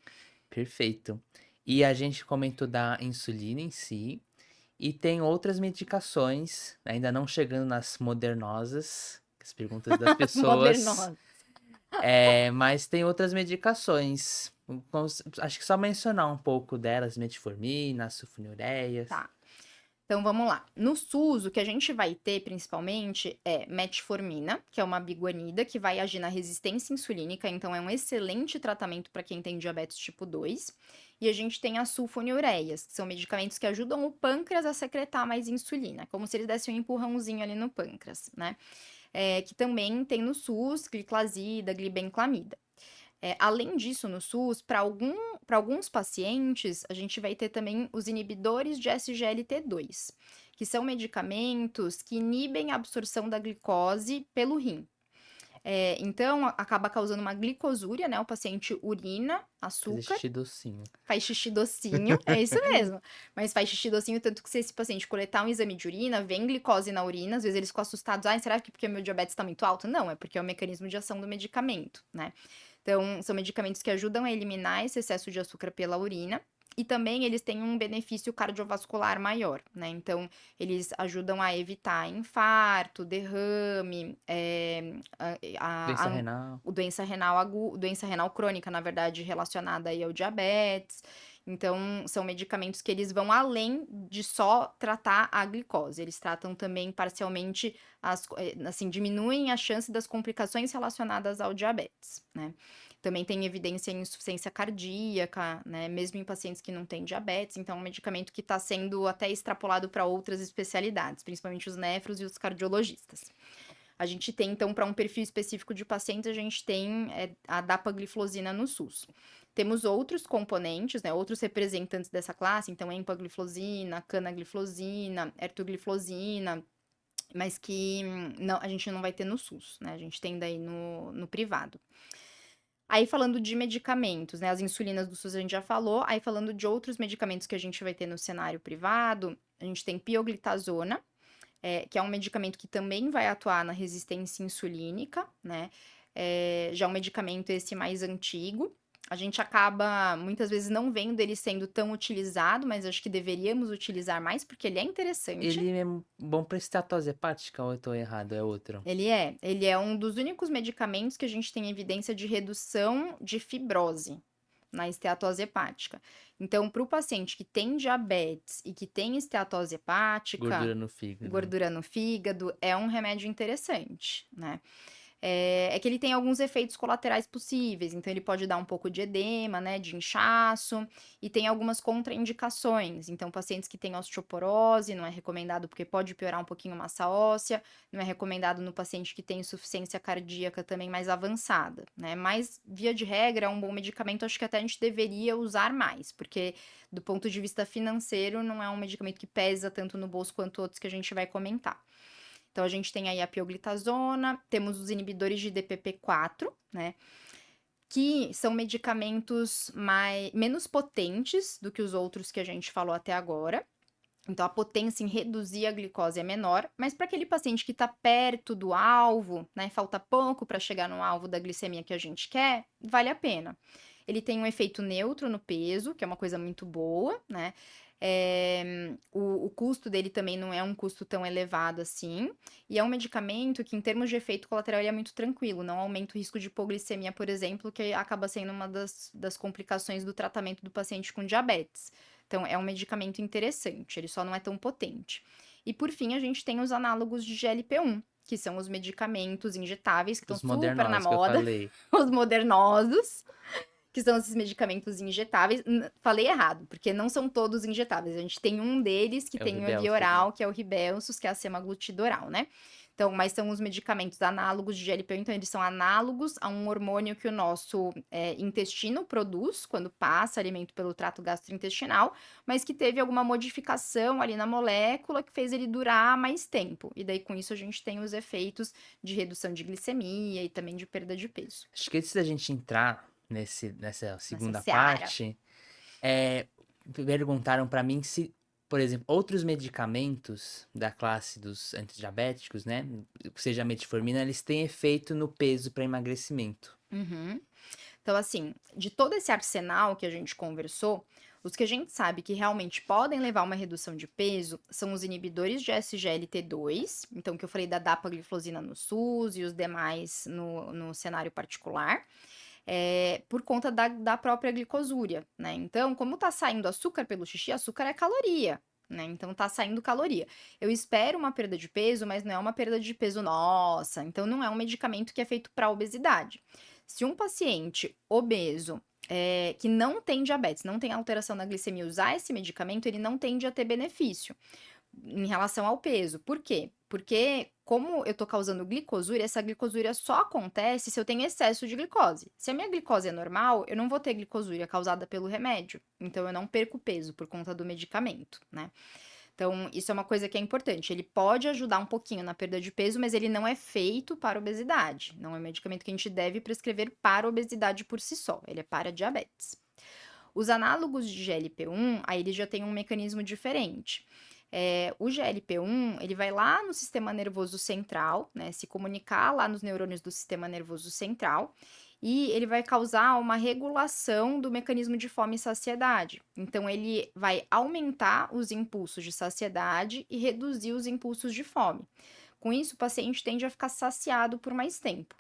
perfeito. E a gente comentou da insulina em si, e tem outras medicações, ainda não chegando nas modernosas, as perguntas das pessoas, Modernosa. mas tem outras medicações. Acho que só mencionar um pouco delas, metformina, sulfonilureias. Tá. Então vamos lá. No SUS, o que a gente vai ter principalmente é metformina, que é uma biguanida que vai agir na resistência insulínica, então é um excelente tratamento para quem tem diabetes tipo 2. E a gente tem as sulfonilureias, que são medicamentos que ajudam o pâncreas a secretar mais insulina, como se eles dessem um empurrãozinho ali no pâncreas, né? Que também tem no SUS, gliclazida, glibenclamida. Além disso, no SUS, para alguns pacientes, a gente vai ter também os inibidores de SGLT2, que são medicamentos que inibem a absorção da glicose pelo rim. Então, acaba causando uma glicosúria, né? O paciente urina Fazer açúcar, xixi docinho. faz xixi docinho, é isso mesmo. Mas faz xixi docinho, tanto que se esse paciente coletar um exame de urina, vem glicose na urina, às vezes eles ficam assustados, será que porque meu diabetes está muito alto? Não, é porque é o mecanismo de ação do medicamento, né? Então, são medicamentos que ajudam a eliminar esse excesso de açúcar pela urina. E também eles têm um benefício cardiovascular maior, né? Então, eles ajudam a evitar infarto, derrame, Doença renal. doença renal crônica, na verdade, relacionada aí ao diabetes. Então, são medicamentos que eles vão além de só tratar a glicose. Eles tratam também parcialmente, assim, diminuem a chance das complicações relacionadas ao diabetes, né? Também tem evidência em insuficiência cardíaca, né? Mesmo em pacientes que não têm diabetes. Então, é um medicamento que está sendo até extrapolado para outras especialidades, principalmente os nefros e os cardiologistas. A gente tem, então, para um perfil específico de pacientes, a gente tem a dapagliflozina no SUS. Temos outros componentes, né, outros representantes dessa classe, então empagliflozina, canagliflozina, ertugliflozina, mas que não, a gente não vai ter no SUS, né, a gente tem daí no privado. Aí falando de medicamentos, né, as insulinas do SUS a gente já falou, aí falando de outros medicamentos que a gente vai ter no cenário privado, a gente tem pioglitazona, que é um medicamento que também vai atuar na resistência insulínica, né? Já é um medicamento esse mais antigo. A gente acaba, muitas vezes, não vendo ele sendo tão utilizado, mas acho que deveríamos utilizar mais, porque ele é interessante. Ele é bom pra esteatose hepática ou eu tô errado? É outro? Ele é um dos únicos medicamentos que a gente tem evidência de redução de fibrose na esteatose hepática. Então, para o paciente que tem diabetes e que tem esteatose hepática, Gordura no fígado. gordura no fígado, é um remédio interessante, né? Que ele tem alguns efeitos colaterais possíveis, então ele pode dar um pouco de edema, né, de inchaço, e tem algumas contraindicações. Então, pacientes que têm osteoporose, não é recomendado porque pode piorar um pouquinho a massa óssea, não é recomendado no paciente que tem insuficiência cardíaca também mais avançada, né? Mas, via de regra, é um bom medicamento, acho que até a gente deveria usar mais, porque do ponto de vista financeiro, não é um medicamento que pesa tanto no bolso quanto outros que a gente vai comentar. Então, a gente tem aí a pioglitazona, temos os inibidores de DPP-4, né? Que são medicamentos menos potentes do que os outros que a gente falou até agora. Então, a potência em reduzir a glicose é menor, mas para aquele paciente que está perto do alvo, né? Falta pouco para chegar no alvo da glicemia que a gente quer, vale a pena. Ele tem um efeito neutro no peso, que é uma coisa muito boa, né? O custo dele também não é um custo tão elevado assim, e é um medicamento que, em termos de efeito colateral, ele é muito tranquilo, não aumenta o risco de hipoglicemia, por exemplo, que acaba sendo uma das complicações do tratamento do paciente com diabetes. Então, é um medicamento interessante, ele só não é tão potente. E, por fim, a gente tem os análogos de GLP-1, que são os medicamentos injetáveis que estão Os super na modernosos que eu moda, falei. os modernosos, que são esses medicamentos injetáveis. Falei errado, porque não são todos injetáveis. A gente tem um deles que É o tem uma via Ribelsus, né? oral, que é o Ribelsus, que é a semaglutida oral, né? Então, mas são os medicamentos análogos de GLP-1, então eles são análogos a um hormônio que o nosso intestino produz quando passa alimento pelo trato gastrointestinal, mas que teve alguma modificação ali na molécula que fez ele durar mais tempo. E daí, com isso, a gente tem os efeitos de redução de glicemia e também de perda de peso. Acho que antes da gente entrar nessa nessa segunda seara. parte, é, perguntaram para mim se, por exemplo, outros medicamentos da classe dos antidiabéticos, né, seja a metformina, eles têm efeito no peso para emagrecimento. Uhum. Então, assim, de todo esse arsenal que a gente conversou, os que a gente sabe que realmente podem levar a uma redução de peso são os inibidores de SGLT2, então que eu falei da dapagliflozina no SUS e os demais no cenário particular, por conta da própria glicosúria, né? Então, como tá saindo açúcar pelo xixi, açúcar é caloria. Né? Então tá saindo caloria. Eu espero uma perda de peso, mas não é uma perda de peso nossa. Então não é um medicamento que é feito para obesidade. Se um paciente obeso que não tem diabetes, não tem alteração na glicemia, usar esse medicamento, ele não tende a ter benefício em relação ao peso. Por quê? Porque, como eu tô causando glicosúria, essa glicosúria só acontece se eu tenho excesso de glicose. Se a minha glicose é normal, eu não vou ter glicosúria causada pelo remédio. Então, eu não perco peso por conta do medicamento, né? Então, isso é uma coisa que é importante. Ele pode ajudar um pouquinho na perda de peso, mas ele não é feito para obesidade. Não é um medicamento que a gente deve prescrever para obesidade por si só. Ele é para diabetes. Os análogos de GLP-1, aí ele já tem um mecanismo diferente. O GLP-1, ele vai lá no sistema nervoso central, né, se comunicar lá nos neurônios do sistema nervoso central, e ele vai causar uma regulação do mecanismo de fome e saciedade. Então, ele vai aumentar os impulsos de saciedade e reduzir os impulsos de fome. Com isso, o paciente tende a ficar saciado por mais tempo.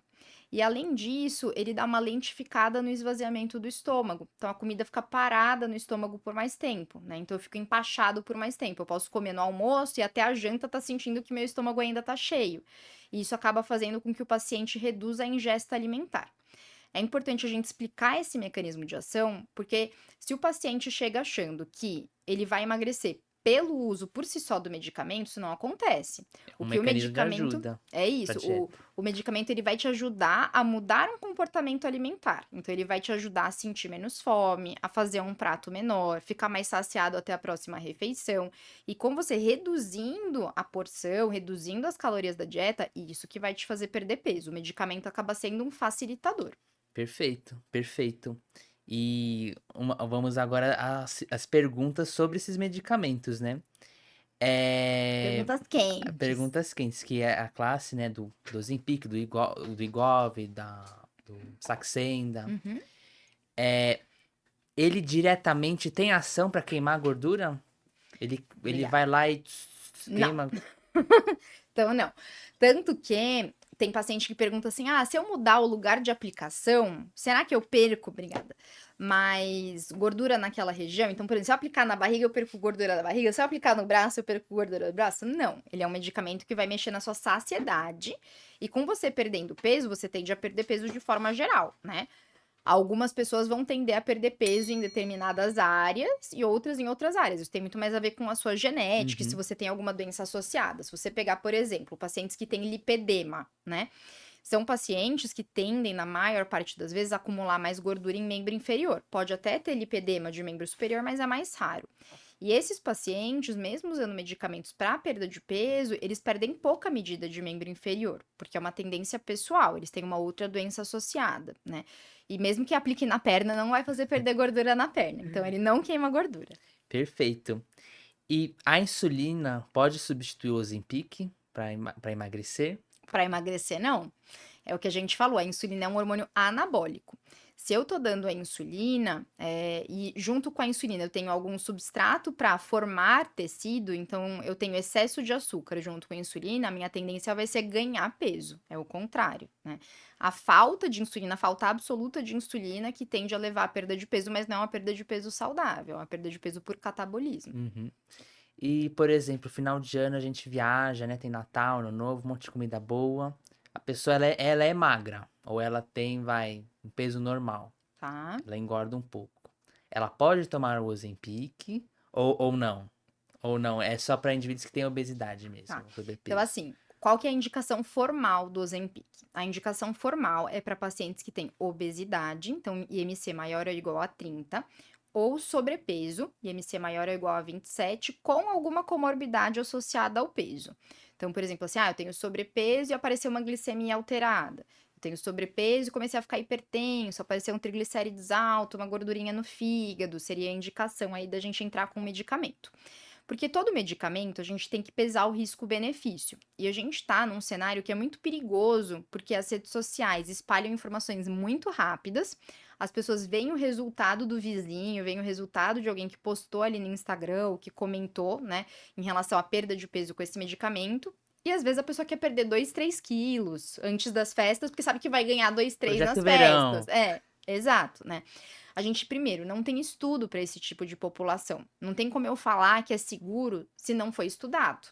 E além disso, ele dá uma lentificada no esvaziamento do estômago. Então a comida fica parada no estômago por mais tempo, né? Então eu fico empachado por mais tempo. Eu posso comer no almoço e até a janta tá sentindo que meu estômago ainda tá cheio. E isso acaba fazendo com que o paciente reduza a ingesta alimentar. É importante a gente explicar esse mecanismo de ação, porque se o paciente chega achando que ele vai emagrecer pelo uso por si só do medicamento, isso não acontece. É O um que o mecanismo de medicamento ajuda é para isso, dieta. o medicamento ele vai te ajudar a mudar um comportamento alimentar. Então ele vai te ajudar a sentir menos fome, a fazer um prato menor, ficar mais saciado até a próxima refeição. E com você reduzindo a porção, reduzindo as calorias da dieta, isso que vai te fazer perder peso. O medicamento acaba sendo um facilitador. Perfeito, perfeito. E vamos agora às perguntas sobre esses medicamentos, né? É, Perguntas quentes. perguntas quentes, que é a classe, né, do Ozempic, do Wegovy, do Saxenda. Uhum. Ele diretamente tem ação para queimar gordura? Ele Obrigada. vai lá e Não. queima. Então, não. Tanto que tem paciente que pergunta assim: ah, se eu mudar o lugar de aplicação, será que eu perco? Obrigada. Mais gordura naquela região? Então, por exemplo, se eu aplicar na barriga, eu perco gordura da barriga. Se eu aplicar no braço, eu perco gordura do braço? Não. Ele é um medicamento que vai mexer na sua saciedade. E com você perdendo peso, você tende a perder peso de forma geral, né? Algumas pessoas vão tender a perder peso em determinadas áreas e outras em outras áreas. Isso tem muito mais a ver com a sua genética, e se Uhum. você tem alguma doença associada. Se você pegar, por exemplo, pacientes que têm lipedema, né? São pacientes que tendem, na maior parte das vezes, a acumular mais gordura em membro inferior. Pode até ter lipedema de membro superior, mas é mais raro. E esses pacientes, mesmo usando medicamentos para perda de peso, eles perdem pouca medida de membro inferior, porque é uma tendência pessoal, eles têm uma outra doença associada, né? E mesmo que aplique na perna, não vai fazer perder gordura na perna. Então, ele não queima gordura. Perfeito. E a insulina pode substituir o Ozempic para emagrecer? Para emagrecer, não. É o que a gente falou, a insulina é um hormônio anabólico. Se eu tô dando a insulina, e junto com a insulina eu tenho algum substrato para formar tecido, então eu tenho excesso de açúcar junto com a insulina, a minha tendência vai ser ganhar peso, é o contrário, né? A falta de insulina, a falta absoluta de insulina que tende a levar à perda de peso, mas não é uma perda de peso saudável, é uma perda de peso por catabolismo. Uhum. E, por exemplo, final de ano a gente viaja, né? Tem Natal, Ano Novo, um monte de comida boa. A pessoa, ela é magra. Ou ela tem, vai, um peso normal. Tá? Ela engorda um pouco. Ela pode tomar o Ozempic ou não? Ou não, é só para indivíduos que têm obesidade mesmo, Tá. Então, sobrepeso. assim, qual que é a indicação formal do Ozempic? A indicação formal é para pacientes que têm obesidade, então IMC maior ou igual a 30, ou sobrepeso, IMC maior ou igual a 27, com alguma comorbidade associada ao peso. Então, por exemplo, assim, eu tenho sobrepeso e apareceu uma glicemia alterada. tenho sobrepeso e comecei a ficar hipertenso, apareceu um triglicérides alto, uma gordurinha no fígado, seria a indicação aí da gente entrar com medicamento. Porque todo medicamento a gente tem que pesar o risco-benefício. E a gente está num cenário que é muito perigoso, porque as redes sociais espalham informações muito rápidas, as pessoas veem o resultado do vizinho, veem o resultado de alguém que postou ali no Instagram, ou que comentou, né, em relação à perda de peso com esse medicamento. E às vezes a pessoa quer perder 2, 3 quilos antes das festas, porque sabe que vai ganhar 2, 3 Projeto nas festas. Verão. É, exato, né? A gente, primeiro, não tem estudo para esse tipo de população. Não tem como eu falar que é seguro se não foi estudado.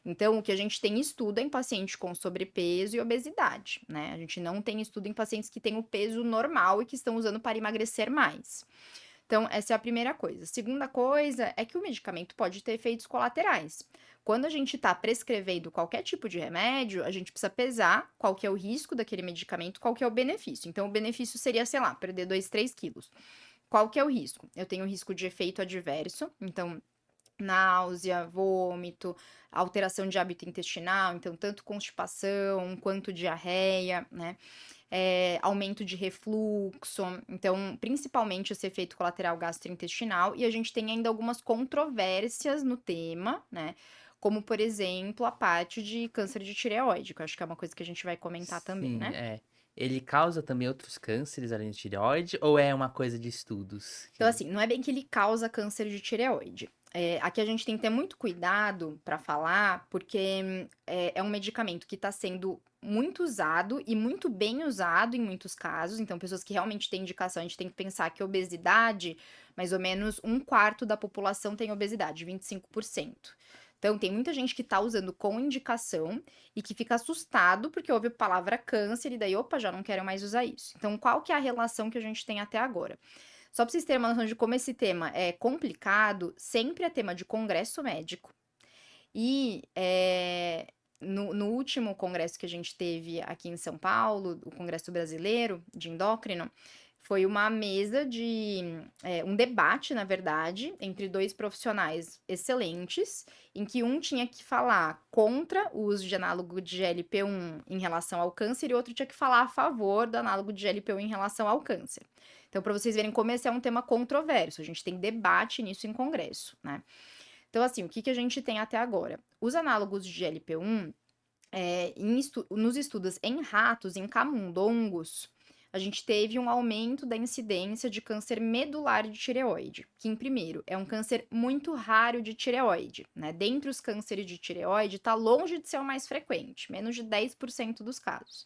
Então, o que a gente tem estudo é em pacientes com sobrepeso e obesidade, né? A gente não tem estudo em pacientes que têm o peso normal e que estão usando para emagrecer mais. Então, essa é a primeira coisa. Segunda coisa é que o medicamento pode ter efeitos colaterais. Quando a gente está prescrevendo qualquer tipo de remédio, a gente precisa pesar qual que é o risco daquele medicamento, qual que é o benefício. Então, o benefício seria, sei lá, perder 2, 3 quilos. Qual que é o risco? Eu tenho risco de efeito adverso, então náusea, vômito, alteração de hábito intestinal, então tanto constipação quanto diarreia, né? Aumento de refluxo, então principalmente esse efeito colateral gastrointestinal, e a gente tem ainda algumas controvérsias no tema, né? Como, por exemplo, a parte de câncer de tireoide, que eu acho que é uma coisa que a gente vai comentar também, Sim, né? é. Ele causa também outros cânceres além de tireoide ou é uma coisa de estudos? Então, assim, não é bem que ele causa câncer de tireoide. Aqui a gente tem que ter muito cuidado para falar, porque é um medicamento que está sendo muito usado e muito bem usado em muitos casos. Então, pessoas que realmente têm indicação, a gente tem que pensar que obesidade, mais ou menos um quarto da população tem obesidade, 25%. Então, tem muita gente que está usando com indicação e que fica assustado porque ouve a palavra câncer e daí, opa, já não quero mais usar isso. Então, qual que é a relação que a gente tem até agora? Só para vocês terem uma noção de como esse tema é complicado, sempre é tema de congresso médico. E no último congresso que a gente teve aqui em São Paulo, o Congresso Brasileiro de Endócrino, foi uma mesa de um debate, na verdade, entre dois profissionais excelentes, em que um tinha que falar contra o uso de análogo de GLP-1 em relação ao câncer e outro tinha que falar a favor do análogo de GLP-1 em relação ao câncer. Então, para vocês verem como esse é um tema controverso, a gente tem debate nisso em congresso, né? Então, assim, o que a gente tem até agora? Os análogos de GLP-1, nos estudos em ratos, em camundongos, a gente teve um aumento da incidência de câncer medular de tireoide, que, em primeiro, é um câncer muito raro de tireoide, né? Dentre os cânceres de tireoide, está longe de ser o mais frequente, menos de 10% dos casos.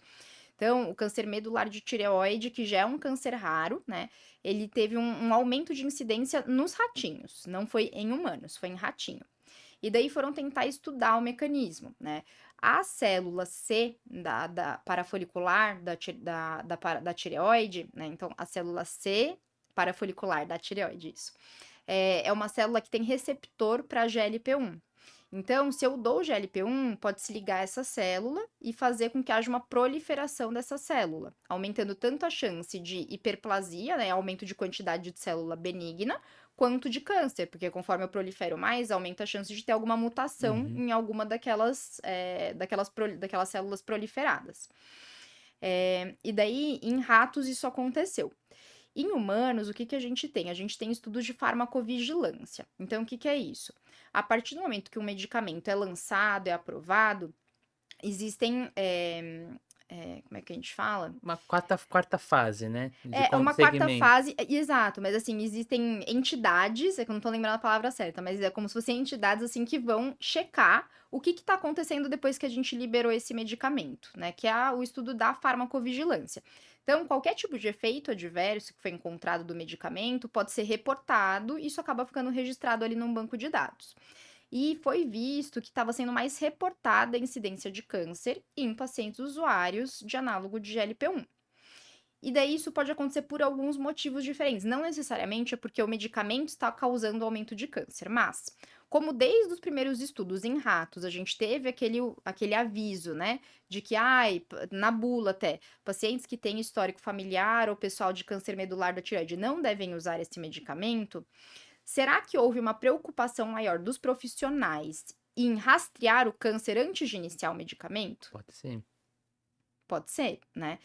Então, o câncer medular de tireoide, que já é um câncer raro, né? Ele teve um aumento de incidência nos ratinhos, não foi em humanos, foi em ratinho. E daí foram tentar estudar o mecanismo, né? A célula C da parafolicular da tireoide, né? Então, a célula C parafolicular da tireoide, isso. É uma célula que tem receptor para GLP-1. Então, se eu dou o GLP-1, pode se ligar a essa célula e fazer com que haja uma proliferação dessa célula, aumentando tanto a chance de hiperplasia, né, aumento de quantidade de célula benigna, quanto de câncer, porque conforme eu prolifero mais, aumenta a chance de ter alguma mutação Uhum. em alguma daquelas células proliferadas. E daí, em ratos, isso aconteceu. Em humanos, o que a gente tem? A gente tem estudos de farmacovigilância. Então, o que é isso? A partir do momento que um medicamento é lançado, é aprovado, existem. Como é que a gente fala? Uma quarta fase, né? De É uma quarta segmento. fase, exato, mas assim, existem entidades, é que eu não tô lembrando a palavra certa, mas é como se fossem entidades assim que vão checar o que tá acontecendo depois que a gente liberou esse medicamento, né? Que é o estudo da farmacovigilância. Então, qualquer tipo de efeito adverso que foi encontrado do medicamento pode ser reportado e isso acaba ficando registrado ali num banco de dados. E foi visto que estava sendo mais reportada a incidência de câncer em pacientes usuários de análogo de GLP-1. E daí isso pode acontecer por alguns motivos diferentes. Não necessariamente é porque o medicamento está causando aumento de câncer, mas como desde os primeiros estudos em ratos a gente teve aquele aviso, né, de que, na bula até, pacientes que têm histórico familiar ou pessoal de câncer medular da tireoide não devem usar esse medicamento, será que houve uma preocupação maior dos profissionais em rastrear o câncer antes de iniciar o medicamento? Pode ser. Pode ser, né?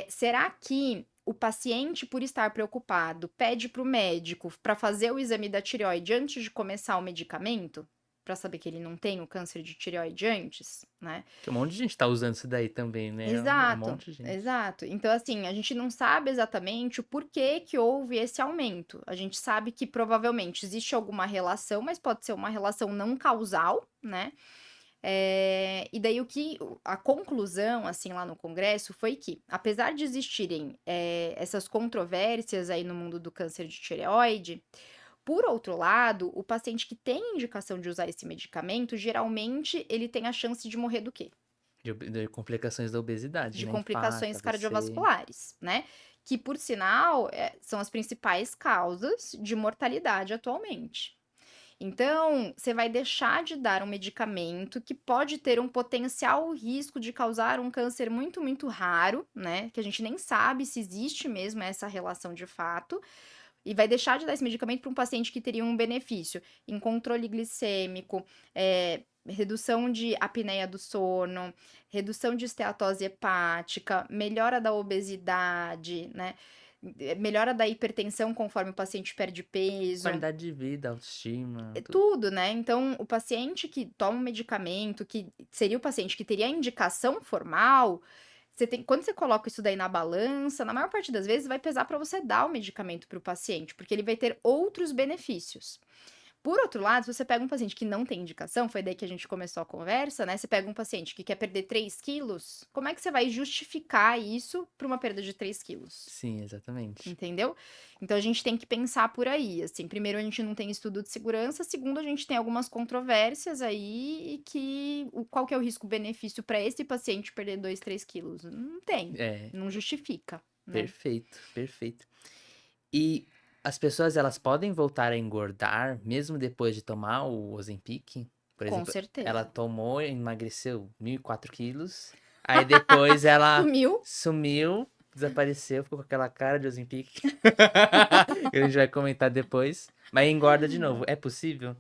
Será que o paciente, por estar preocupado, pede para o médico para fazer o exame da tireoide antes de começar o medicamento? Para saber que ele não tem o câncer de tireoide antes, né? Que um monte de gente tá usando isso daí também, né? Um Exato, monte de gente. exato. Então, assim, a gente não sabe exatamente o porquê que houve esse aumento. A gente sabe que provavelmente existe alguma relação, mas pode ser uma relação não causal, né? E daí a conclusão, assim, lá no congresso foi que, apesar de existirem essas controvérsias aí no mundo do câncer de tireoide, por outro lado, o paciente que tem indicação de usar esse medicamento, geralmente ele tem a chance de morrer do quê? De complicações da obesidade, De né? Infarto, complicações AVC. cardiovasculares, né? Que, por sinal, são as principais causas de mortalidade atualmente. Então, você vai deixar de dar um medicamento que pode ter um potencial risco de causar um câncer muito, muito raro, né? Que a gente nem sabe se existe mesmo essa relação de fato. E vai deixar de dar esse medicamento para um paciente que teria um benefício em controle glicêmico, redução de apneia do sono, redução de esteatose hepática, melhora da obesidade, né? Melhora da hipertensão conforme o paciente perde peso. Qualidade de vida, autoestima, tudo. Tudo, né? Então, o paciente que toma um medicamento, que seria o paciente que teria a indicação formal, quando você coloca isso daí na balança, na maior parte das vezes vai pesar para você dar o medicamento para o paciente, porque ele vai ter outros benefícios. Por outro lado, se você pega um paciente que não tem indicação, foi daí que a gente começou a conversa, né? Você pega um paciente que quer perder 3 quilos, como é que você vai justificar isso para uma perda de 3 quilos? Sim, exatamente. Entendeu? Então a gente tem que pensar por aí, assim, primeiro a gente não tem estudo de segurança, segundo a gente tem algumas controvérsias aí e qual que é o risco-benefício para esse paciente perder 2, 3 quilos? Não tem, É, não justifica, né? perfeito, perfeito. E as pessoas, elas podem voltar a engordar mesmo depois de tomar o Ozempic? Por Com exemplo, ela certeza. tomou e emagreceu 1.004 quilos, aí depois ela Sumiu. sumiu, desapareceu, ficou com aquela cara de Ozempic. A gente vai comentar depois. Mas engorda de novo. É possível?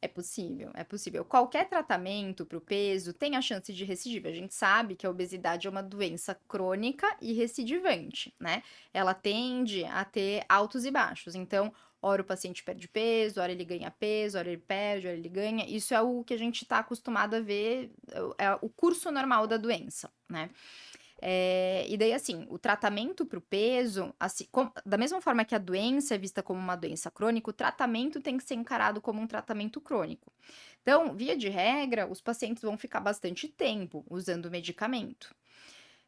É possível, é possível. Qualquer tratamento para o peso tem a chance de recidiva. A gente sabe que a obesidade é uma doença crônica e recidivante, né? Ela tende a ter altos e baixos. Então, ora o paciente perde peso, ora ele ganha peso, ora ele perde, ora ele ganha. Isso é o que a gente está acostumado a ver, é o curso normal da doença, né? E daí, assim, o tratamento para o peso, assim, da mesma forma que a doença é vista como uma doença crônica, o tratamento tem que ser encarado como um tratamento crônico. Então, via de regra, os pacientes vão ficar bastante tempo usando o medicamento.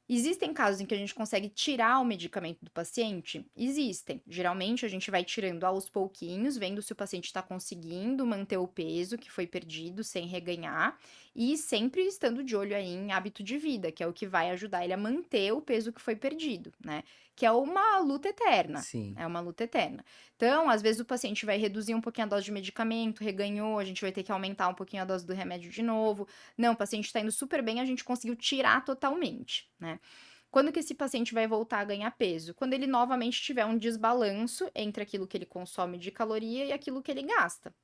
Existem casos em que a gente consegue tirar o medicamento do paciente? Existem. Geralmente a gente vai tirando aos pouquinhos, vendo se o paciente está conseguindo manter o peso que foi perdido sem reganhar e sempre estando de olho aí em hábito de vida, que é o que vai ajudar ele a manter o peso que foi perdido, né? Que é uma luta eterna. Sim. É uma luta eterna. Então, às vezes o paciente vai reduzir um pouquinho a dose de medicamento, reganhou, a gente vai ter que aumentar um pouquinho a dose do remédio de novo. Não, o paciente está indo super bem, a gente conseguiu tirar totalmente, né? Quando que esse paciente vai voltar a ganhar peso? Quando ele novamente tiver um desbalanço entre aquilo que ele consome de caloria e aquilo que ele gasta.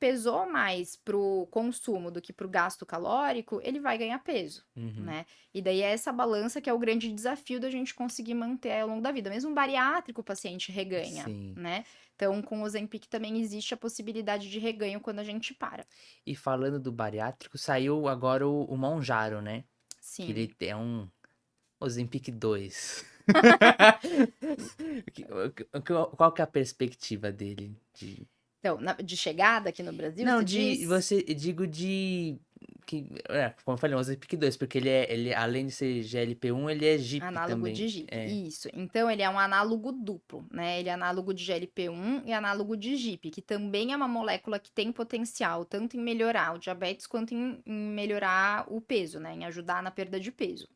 Pesou mais pro consumo do que pro gasto calórico, ele vai ganhar peso, Uhum. né? E daí é essa balança que é o grande desafio da gente conseguir manter ao longo da vida. Mesmo bariátrico o paciente reganha, Sim. né? Então, com o Ozempic também existe a possibilidade de reganho quando a gente para. E falando do bariátrico, saiu agora o Monjaro, né? Que Sim. ele é um Ozempic 2. Qual que é a perspectiva dele? Então, de chegada aqui no Brasil, Não, você diz? digo de como eu falei, um Ozempic 2, porque ele além de ser GLP-1, ele é GIP Análogo de também. GIP, É. isso. Então, ele é um análogo duplo, né? Ele é análogo de GLP-1 e análogo de GIP, que também é uma molécula que tem potencial tanto em melhorar o diabetes quanto em melhorar o peso, né? Em ajudar na perda de peso.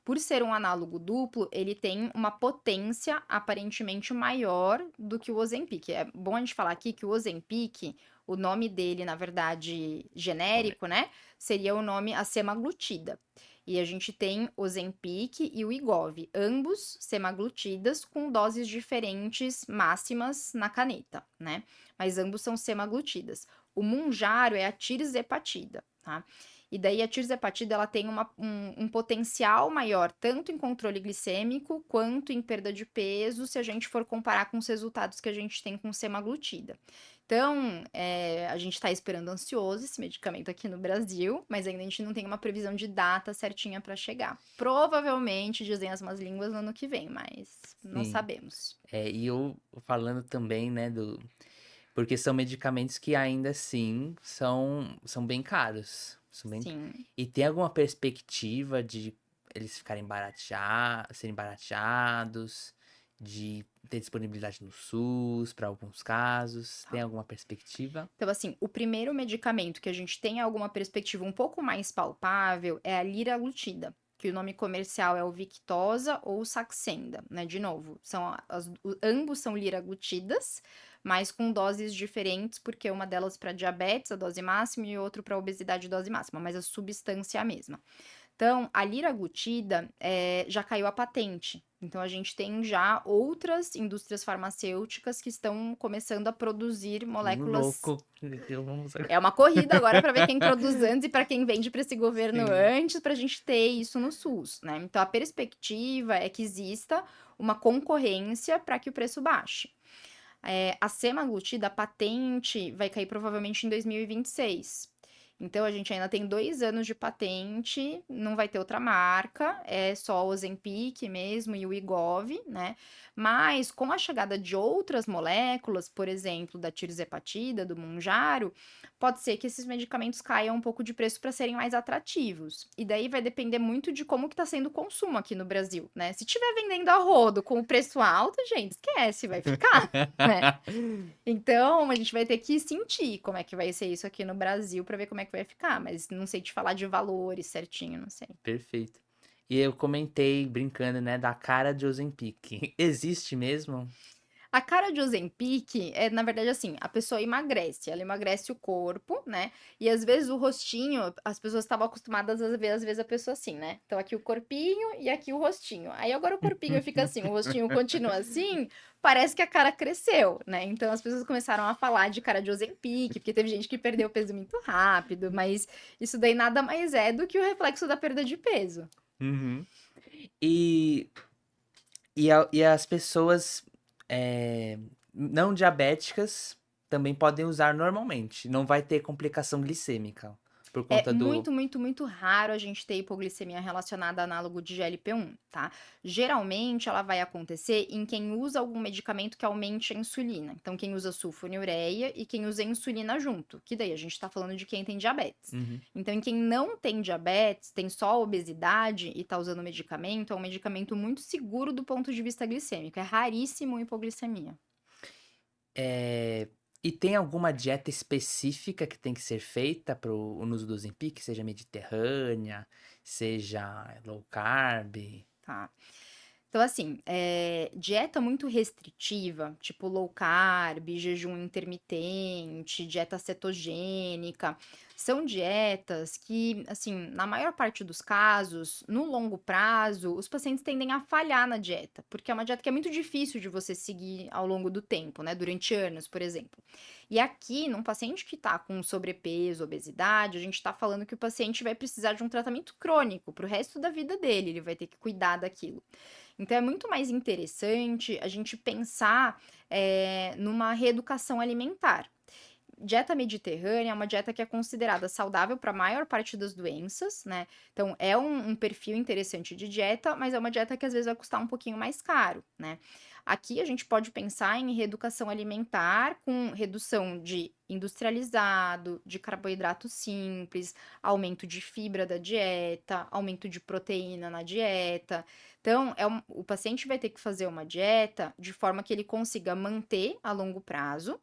Por ser um análogo duplo, ele tem uma potência aparentemente maior do que o Ozempic. É bom a gente falar aqui que o Ozempic, o nome dele, na verdade, genérico, né? Seria o nome a semaglutida. E a gente tem o Ozempic e o Wegovy, ambos semaglutidas com doses diferentes máximas na caneta, né? Mas ambos são semaglutidas. O Mounjaro é a tirzepatida, tá? E daí a tirzepatida ela tem um potencial maior, tanto em controle glicêmico, quanto em perda de peso, se a gente for comparar com os resultados que a gente tem com semaglutida. Então, a gente está esperando ansioso esse medicamento aqui no Brasil, mas ainda a gente não tem uma previsão de data certinha para chegar. Provavelmente, dizem as más línguas, no ano que vem, mas não Sim. sabemos. E eu falando também, né, porque são medicamentos que ainda assim são bem caros. Sim. E tem alguma perspectiva de eles serem barateados, de ter disponibilidade no SUS para alguns casos? Tem Tá. alguma perspectiva? Então, assim, o primeiro medicamento que a gente tem alguma perspectiva um pouco mais palpável é a liraglutida, que o nome comercial é o Victoza ou Saxenda, né? De novo, ambos são liraglutidas, mas com doses diferentes, porque uma delas para diabetes, a dose máxima, e outro para obesidade, dose máxima, mas a substância é a mesma. Então, a liraglutida já caiu a patente. Então, a gente tem já outras indústrias farmacêuticas que estão começando a produzir moléculas. Louco. Vamos... É uma corrida agora para ver quem produz antes e para quem vende para esse governo Sim. antes, para a gente ter isso no SUS, né? Então, a perspectiva é que exista uma concorrência para que o preço baixe. A semaglutida, a patente, vai cair provavelmente em 2026. Então, a gente ainda tem 2 anos de patente, não vai ter outra marca, é só o Ozempic mesmo e o Wegovy, né? Mas com a chegada de outras moléculas, por exemplo, da tirzepatida, do Mounjaro, pode ser que esses medicamentos caiam um pouco de preço para serem mais atrativos. E daí vai depender muito de como que está sendo o consumo aqui no Brasil, né? Se tiver vendendo a rodo com o preço alto, gente, esquece, vai ficar, né? Então, a gente vai ter que sentir como é que vai ser isso aqui no Brasil para ver como é que vai ficar, mas não sei te falar de valores certinho, não sei. Perfeito. E eu comentei, brincando, né, da cara de Ozempic. Existe mesmo? A cara de Ozempic é, na verdade, assim, a pessoa emagrece, ela emagrece o corpo, né? E às vezes o rostinho, as pessoas estavam acostumadas a ver, às vezes, a pessoa assim, né? Então aqui o corpinho e aqui o rostinho. Aí agora o corpinho fica assim, o rostinho continua assim, parece que a cara cresceu, né? Então as pessoas começaram a falar de cara de Ozempic, porque teve gente que perdeu peso muito rápido, mas isso daí nada mais é do que o reflexo da perda de peso. Uhum. E, e as pessoas não diabéticas também podem usar normalmente. Não vai ter complicação glicêmica por É conta do. muito, muito, muito raro a gente ter hipoglicemia relacionada a análogo de GLP-1, tá? Geralmente ela vai acontecer em quem usa algum medicamento que aumente a insulina. Então, quem usa sulfonilureia e quem usa insulina junto, que daí a gente tá falando de quem tem diabetes. Uhum. Então, em quem não tem diabetes, tem só obesidade e tá usando medicamento, é um medicamento muito seguro do ponto de vista glicêmico. É raríssimo hipoglicemia. É, E tem alguma dieta específica que tem que ser feita para o uso do Ozempic, seja mediterrânea, seja low carb? Tá. Então, assim, dieta muito restritiva, tipo low carb, jejum intermitente, dieta cetogênica, são dietas que, assim, na maior parte dos casos, no longo prazo, os pacientes tendem a falhar na dieta, porque é uma dieta que é muito difícil de você seguir ao longo do tempo, né? Durante anos, por exemplo. E aqui, num paciente que tá com sobrepeso, obesidade, a gente tá falando que o paciente vai precisar de um tratamento crônico pro resto da vida dele, ele vai ter que cuidar daquilo. Então é muito mais interessante a gente pensar numa reeducação alimentar. Dieta mediterrânea é uma dieta que é considerada saudável para a maior parte das doenças, né? Então é um perfil interessante de dieta, mas é uma dieta que às vezes vai custar um pouquinho mais caro, né? Aqui a gente pode pensar em reeducação alimentar com redução de industrializado, de carboidrato simples, aumento de fibra da dieta, aumento de proteína na dieta. Então, o paciente vai ter que fazer uma dieta de forma que ele consiga manter a longo prazo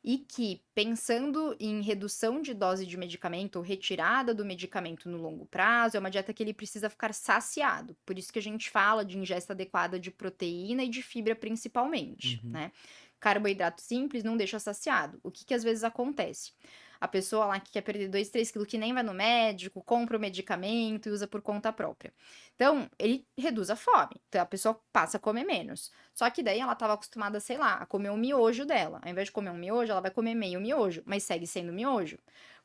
e que, pensando em redução de dose de medicamento ou retirada do medicamento no longo prazo, é uma dieta que ele precisa ficar saciado. Por isso que a gente fala de ingesta adequada de proteína e de fibra principalmente, Uhum. né? Carboidrato simples não deixa saciado. O que que às vezes acontece? A pessoa lá que quer perder 2, 3 quilos, que nem vai no médico, compra o medicamento e usa por conta própria. Então, ele reduz a fome. Então, a pessoa passa a comer menos. Só que daí ela estava acostumada, sei lá, a comer o miojo dela. Ao invés de comer um miojo, ela vai comer meio miojo, mas segue sendo miojo.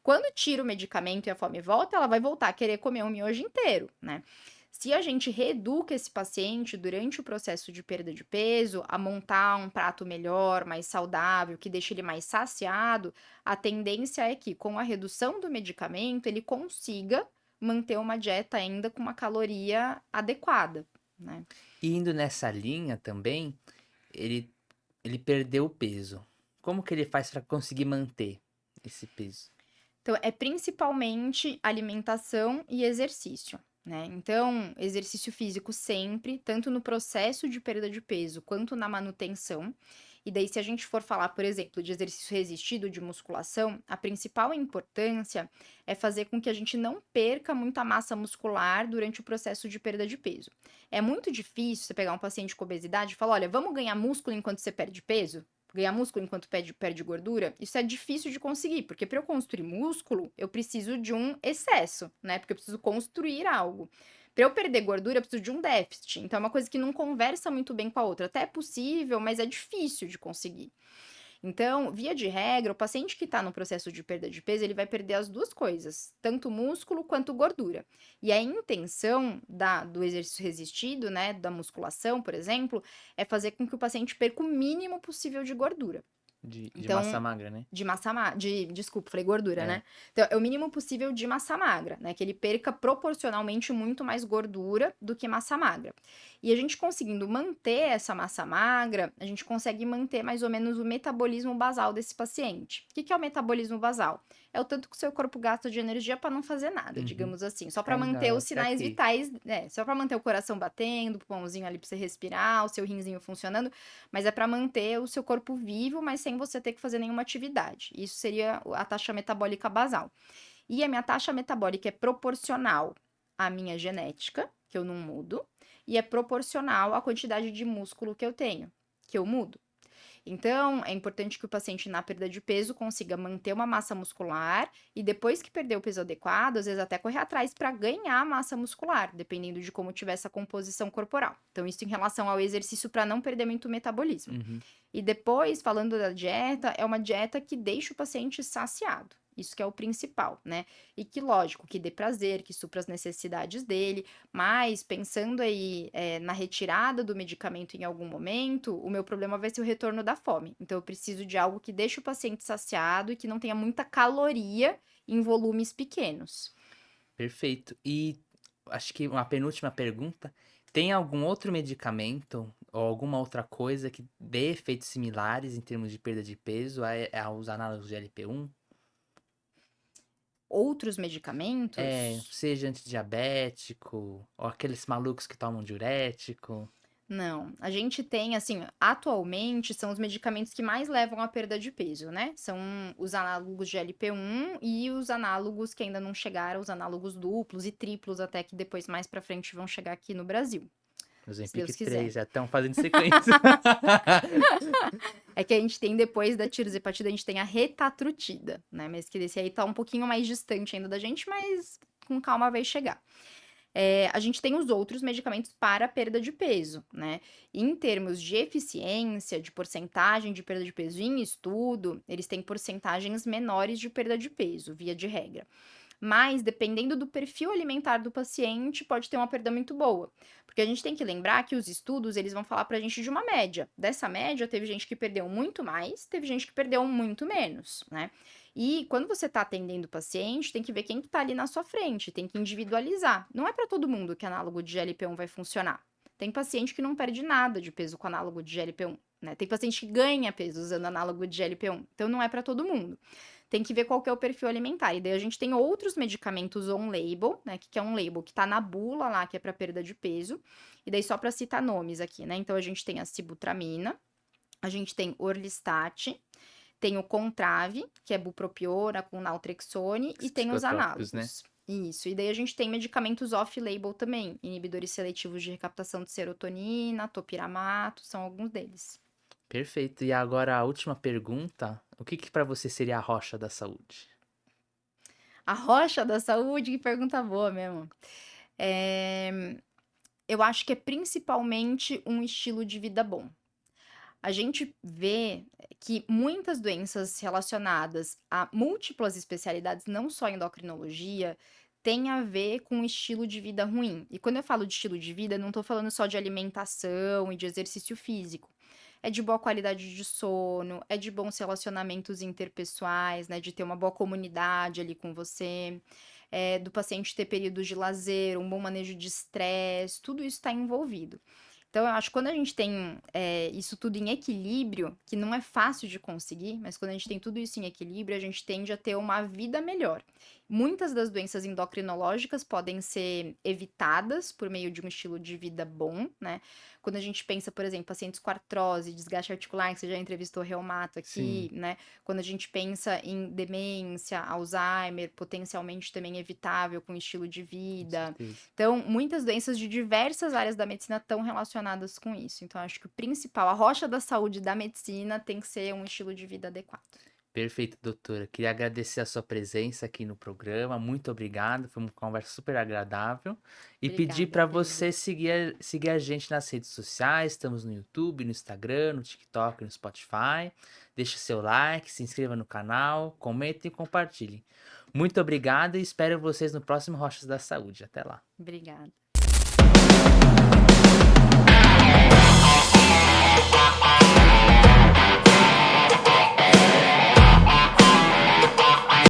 Quando tira o medicamento e a fome volta, ela vai voltar a querer comer um miojo inteiro, né? Se a gente reeduca esse paciente durante o processo de perda de peso, a montar um prato melhor, mais saudável, que deixe ele mais saciado, a tendência é que, com a redução do medicamento, ele consiga manter uma dieta ainda com uma caloria adequada, né? E indo nessa linha também, ele, ele perdeu o peso. Como que ele faz para conseguir manter esse peso? Então, é principalmente alimentação e exercício, né? Então, exercício físico sempre, tanto no processo de perda de peso quanto na manutenção. E daí, se a gente for falar, por exemplo, de exercício resistido, de musculação, a principal importância é fazer com que a gente não perca muita massa muscular durante o processo de perda de peso. É muito difícil você pegar um paciente com obesidade e falar: olha, vamos ganhar músculo enquanto você perde peso? Ganhar músculo enquanto perde gordura, isso é difícil de conseguir, porque para eu construir músculo, eu preciso de um excesso, né? Porque eu preciso construir algo. Para eu perder gordura, eu preciso de um déficit. Então, é uma coisa que não conversa muito bem com a outra. Até é possível, mas é difícil de conseguir. Então, via de regra, o paciente que está no processo de perda de peso, ele vai perder as duas coisas, tanto músculo quanto gordura. E a intenção do exercício resistido, né, da musculação, por exemplo, é fazer com que o paciente perca o mínimo possível de gordura. De massa Então, magra, né? de massa magra, desculpa, falei gordura, É. né? Então, é o mínimo possível de massa magra, né? Que ele perca proporcionalmente muito mais gordura do que massa magra. E a gente conseguindo manter essa massa magra, a gente consegue manter mais ou menos o metabolismo basal desse paciente. O que que é o metabolismo basal? É o tanto que o seu corpo gasta de energia para não fazer nada, Uhum. digamos assim, só para É, não, manter é os sinais ok. vitais, né? Só para manter o coração batendo, o pulmãozinho ali para você respirar, o seu rinzinho funcionando, mas é para manter o seu corpo vivo, mas sem você ter que fazer nenhuma atividade. Isso seria a taxa metabólica basal. E a minha taxa metabólica é proporcional à minha genética, que eu não mudo, e é proporcional à quantidade de músculo que eu tenho, que eu mudo. Então, é importante que o paciente na perda de peso consiga manter uma massa muscular e depois que perder o peso adequado, às vezes até correr atrás para ganhar massa muscular, dependendo de como tiver essa composição corporal. Então, isso em relação ao exercício para não perder muito o metabolismo. Uhum. E depois, falando da dieta, é uma dieta que deixa o paciente saciado. Isso que é o principal, né? E que, lógico, que dê prazer, que supra as necessidades dele, mas pensando aí na retirada do medicamento em algum momento, o meu problema vai ser o retorno da fome. Então, eu preciso de algo que deixe o paciente saciado e que não tenha muita caloria em volumes pequenos. Perfeito. E acho que uma penúltima pergunta: tem algum outro medicamento ou alguma outra coisa que dê efeitos similares em termos de perda de peso aos análogos de LP1? Outros medicamentos? Seja antidiabético, ou aqueles malucos que tomam diurético. Não, a gente tem, assim, atualmente são os medicamentos que mais levam à perda de peso, né? São os análogos de LP1 e os análogos que ainda não chegaram, os análogos duplos e triplos até que depois mais pra frente vão chegar aqui no Brasil, se Ozempic Deus quiser. 3, já estão fazendo sequência. É que a gente tem depois da tirzepatida, a gente tem a retatrutida, né? Mas que desse aí tá um pouquinho mais distante ainda da gente, mas com calma vai chegar. A gente tem os outros medicamentos para perda de peso, né? Em termos de eficiência, de porcentagem de perda de peso em estudo, eles têm porcentagens menores de perda de peso, via de regra. Mas, dependendo do perfil alimentar do paciente, pode ter uma perda muito boa. Porque a gente tem que lembrar que os estudos, eles vão falar pra gente de uma média. Dessa média, teve gente que perdeu muito mais, teve gente que perdeu muito menos, né? E quando você tá atendendo o paciente, tem que ver quem que tá ali na sua frente, tem que individualizar. Não é para todo mundo que análogo de GLP-1 vai funcionar. Tem paciente que não perde nada de peso com análogo de GLP-1, né? Tem paciente que ganha peso usando análogo de GLP-1. Então não é para todo mundo. Tem que ver qual que é o perfil alimentar. E daí a gente tem outros medicamentos on-label, né? Que é um label que tá na bula lá, que é para perda de peso. E daí só para citar nomes aqui, né? Então a gente tem a sibutramina, a gente tem orlistat, tem o Contrave, que é bupropiona com naltrexone, Os e tem os psicotrópicos, né? análogos. Isso, e daí a gente tem medicamentos off-label também, inibidores seletivos de recaptação de serotonina, topiramato, são alguns deles. Perfeito. E agora a última pergunta: o que para você seria a rocha da saúde? A rocha da saúde, que pergunta boa mesmo. É, eu acho que é principalmente um estilo de vida bom. A gente vê que muitas doenças relacionadas a múltiplas especialidades, não só endocrinologia, têm a ver com um estilo de vida ruim. E quando eu falo de estilo de vida, não estou falando só de alimentação e de exercício físico. É de boa qualidade de sono, é de bons relacionamentos interpessoais, né, de ter uma boa comunidade ali com você, do paciente ter períodos de lazer, um bom manejo de estresse, tudo isso está envolvido. Então eu acho que quando a gente tem, isso tudo em equilíbrio, que não é fácil de conseguir, mas quando a gente tem tudo isso em equilíbrio, a gente tende a ter uma vida melhor. Muitas das doenças endocrinológicas podem ser evitadas por meio de um estilo de vida bom, né. Quando a gente pensa, por exemplo, pacientes com artrose, desgaste articular, que você já entrevistou reumato aqui, Sim, né. Quando a gente pensa em demência, Alzheimer, potencialmente também evitável com estilo de com vida. certeza. Então, muitas doenças de diversas áreas da medicina estão relacionadas com isso. Então, acho que o principal, a rocha da saúde da medicina tem que ser um estilo de vida adequado. Perfeito, doutora. Queria agradecer a sua presença aqui no programa. Muito obrigado. Foi uma conversa super agradável. E pedir Obrigada, para Pedro. você seguir a gente nas redes sociais. Estamos no YouTube, no Instagram, no TikTok, no Spotify. Deixe seu like, se inscreva no canal, comentem e compartilhem. Muito obrigado e espero vocês no próximo Rochas da Saúde. Até lá. Obrigada.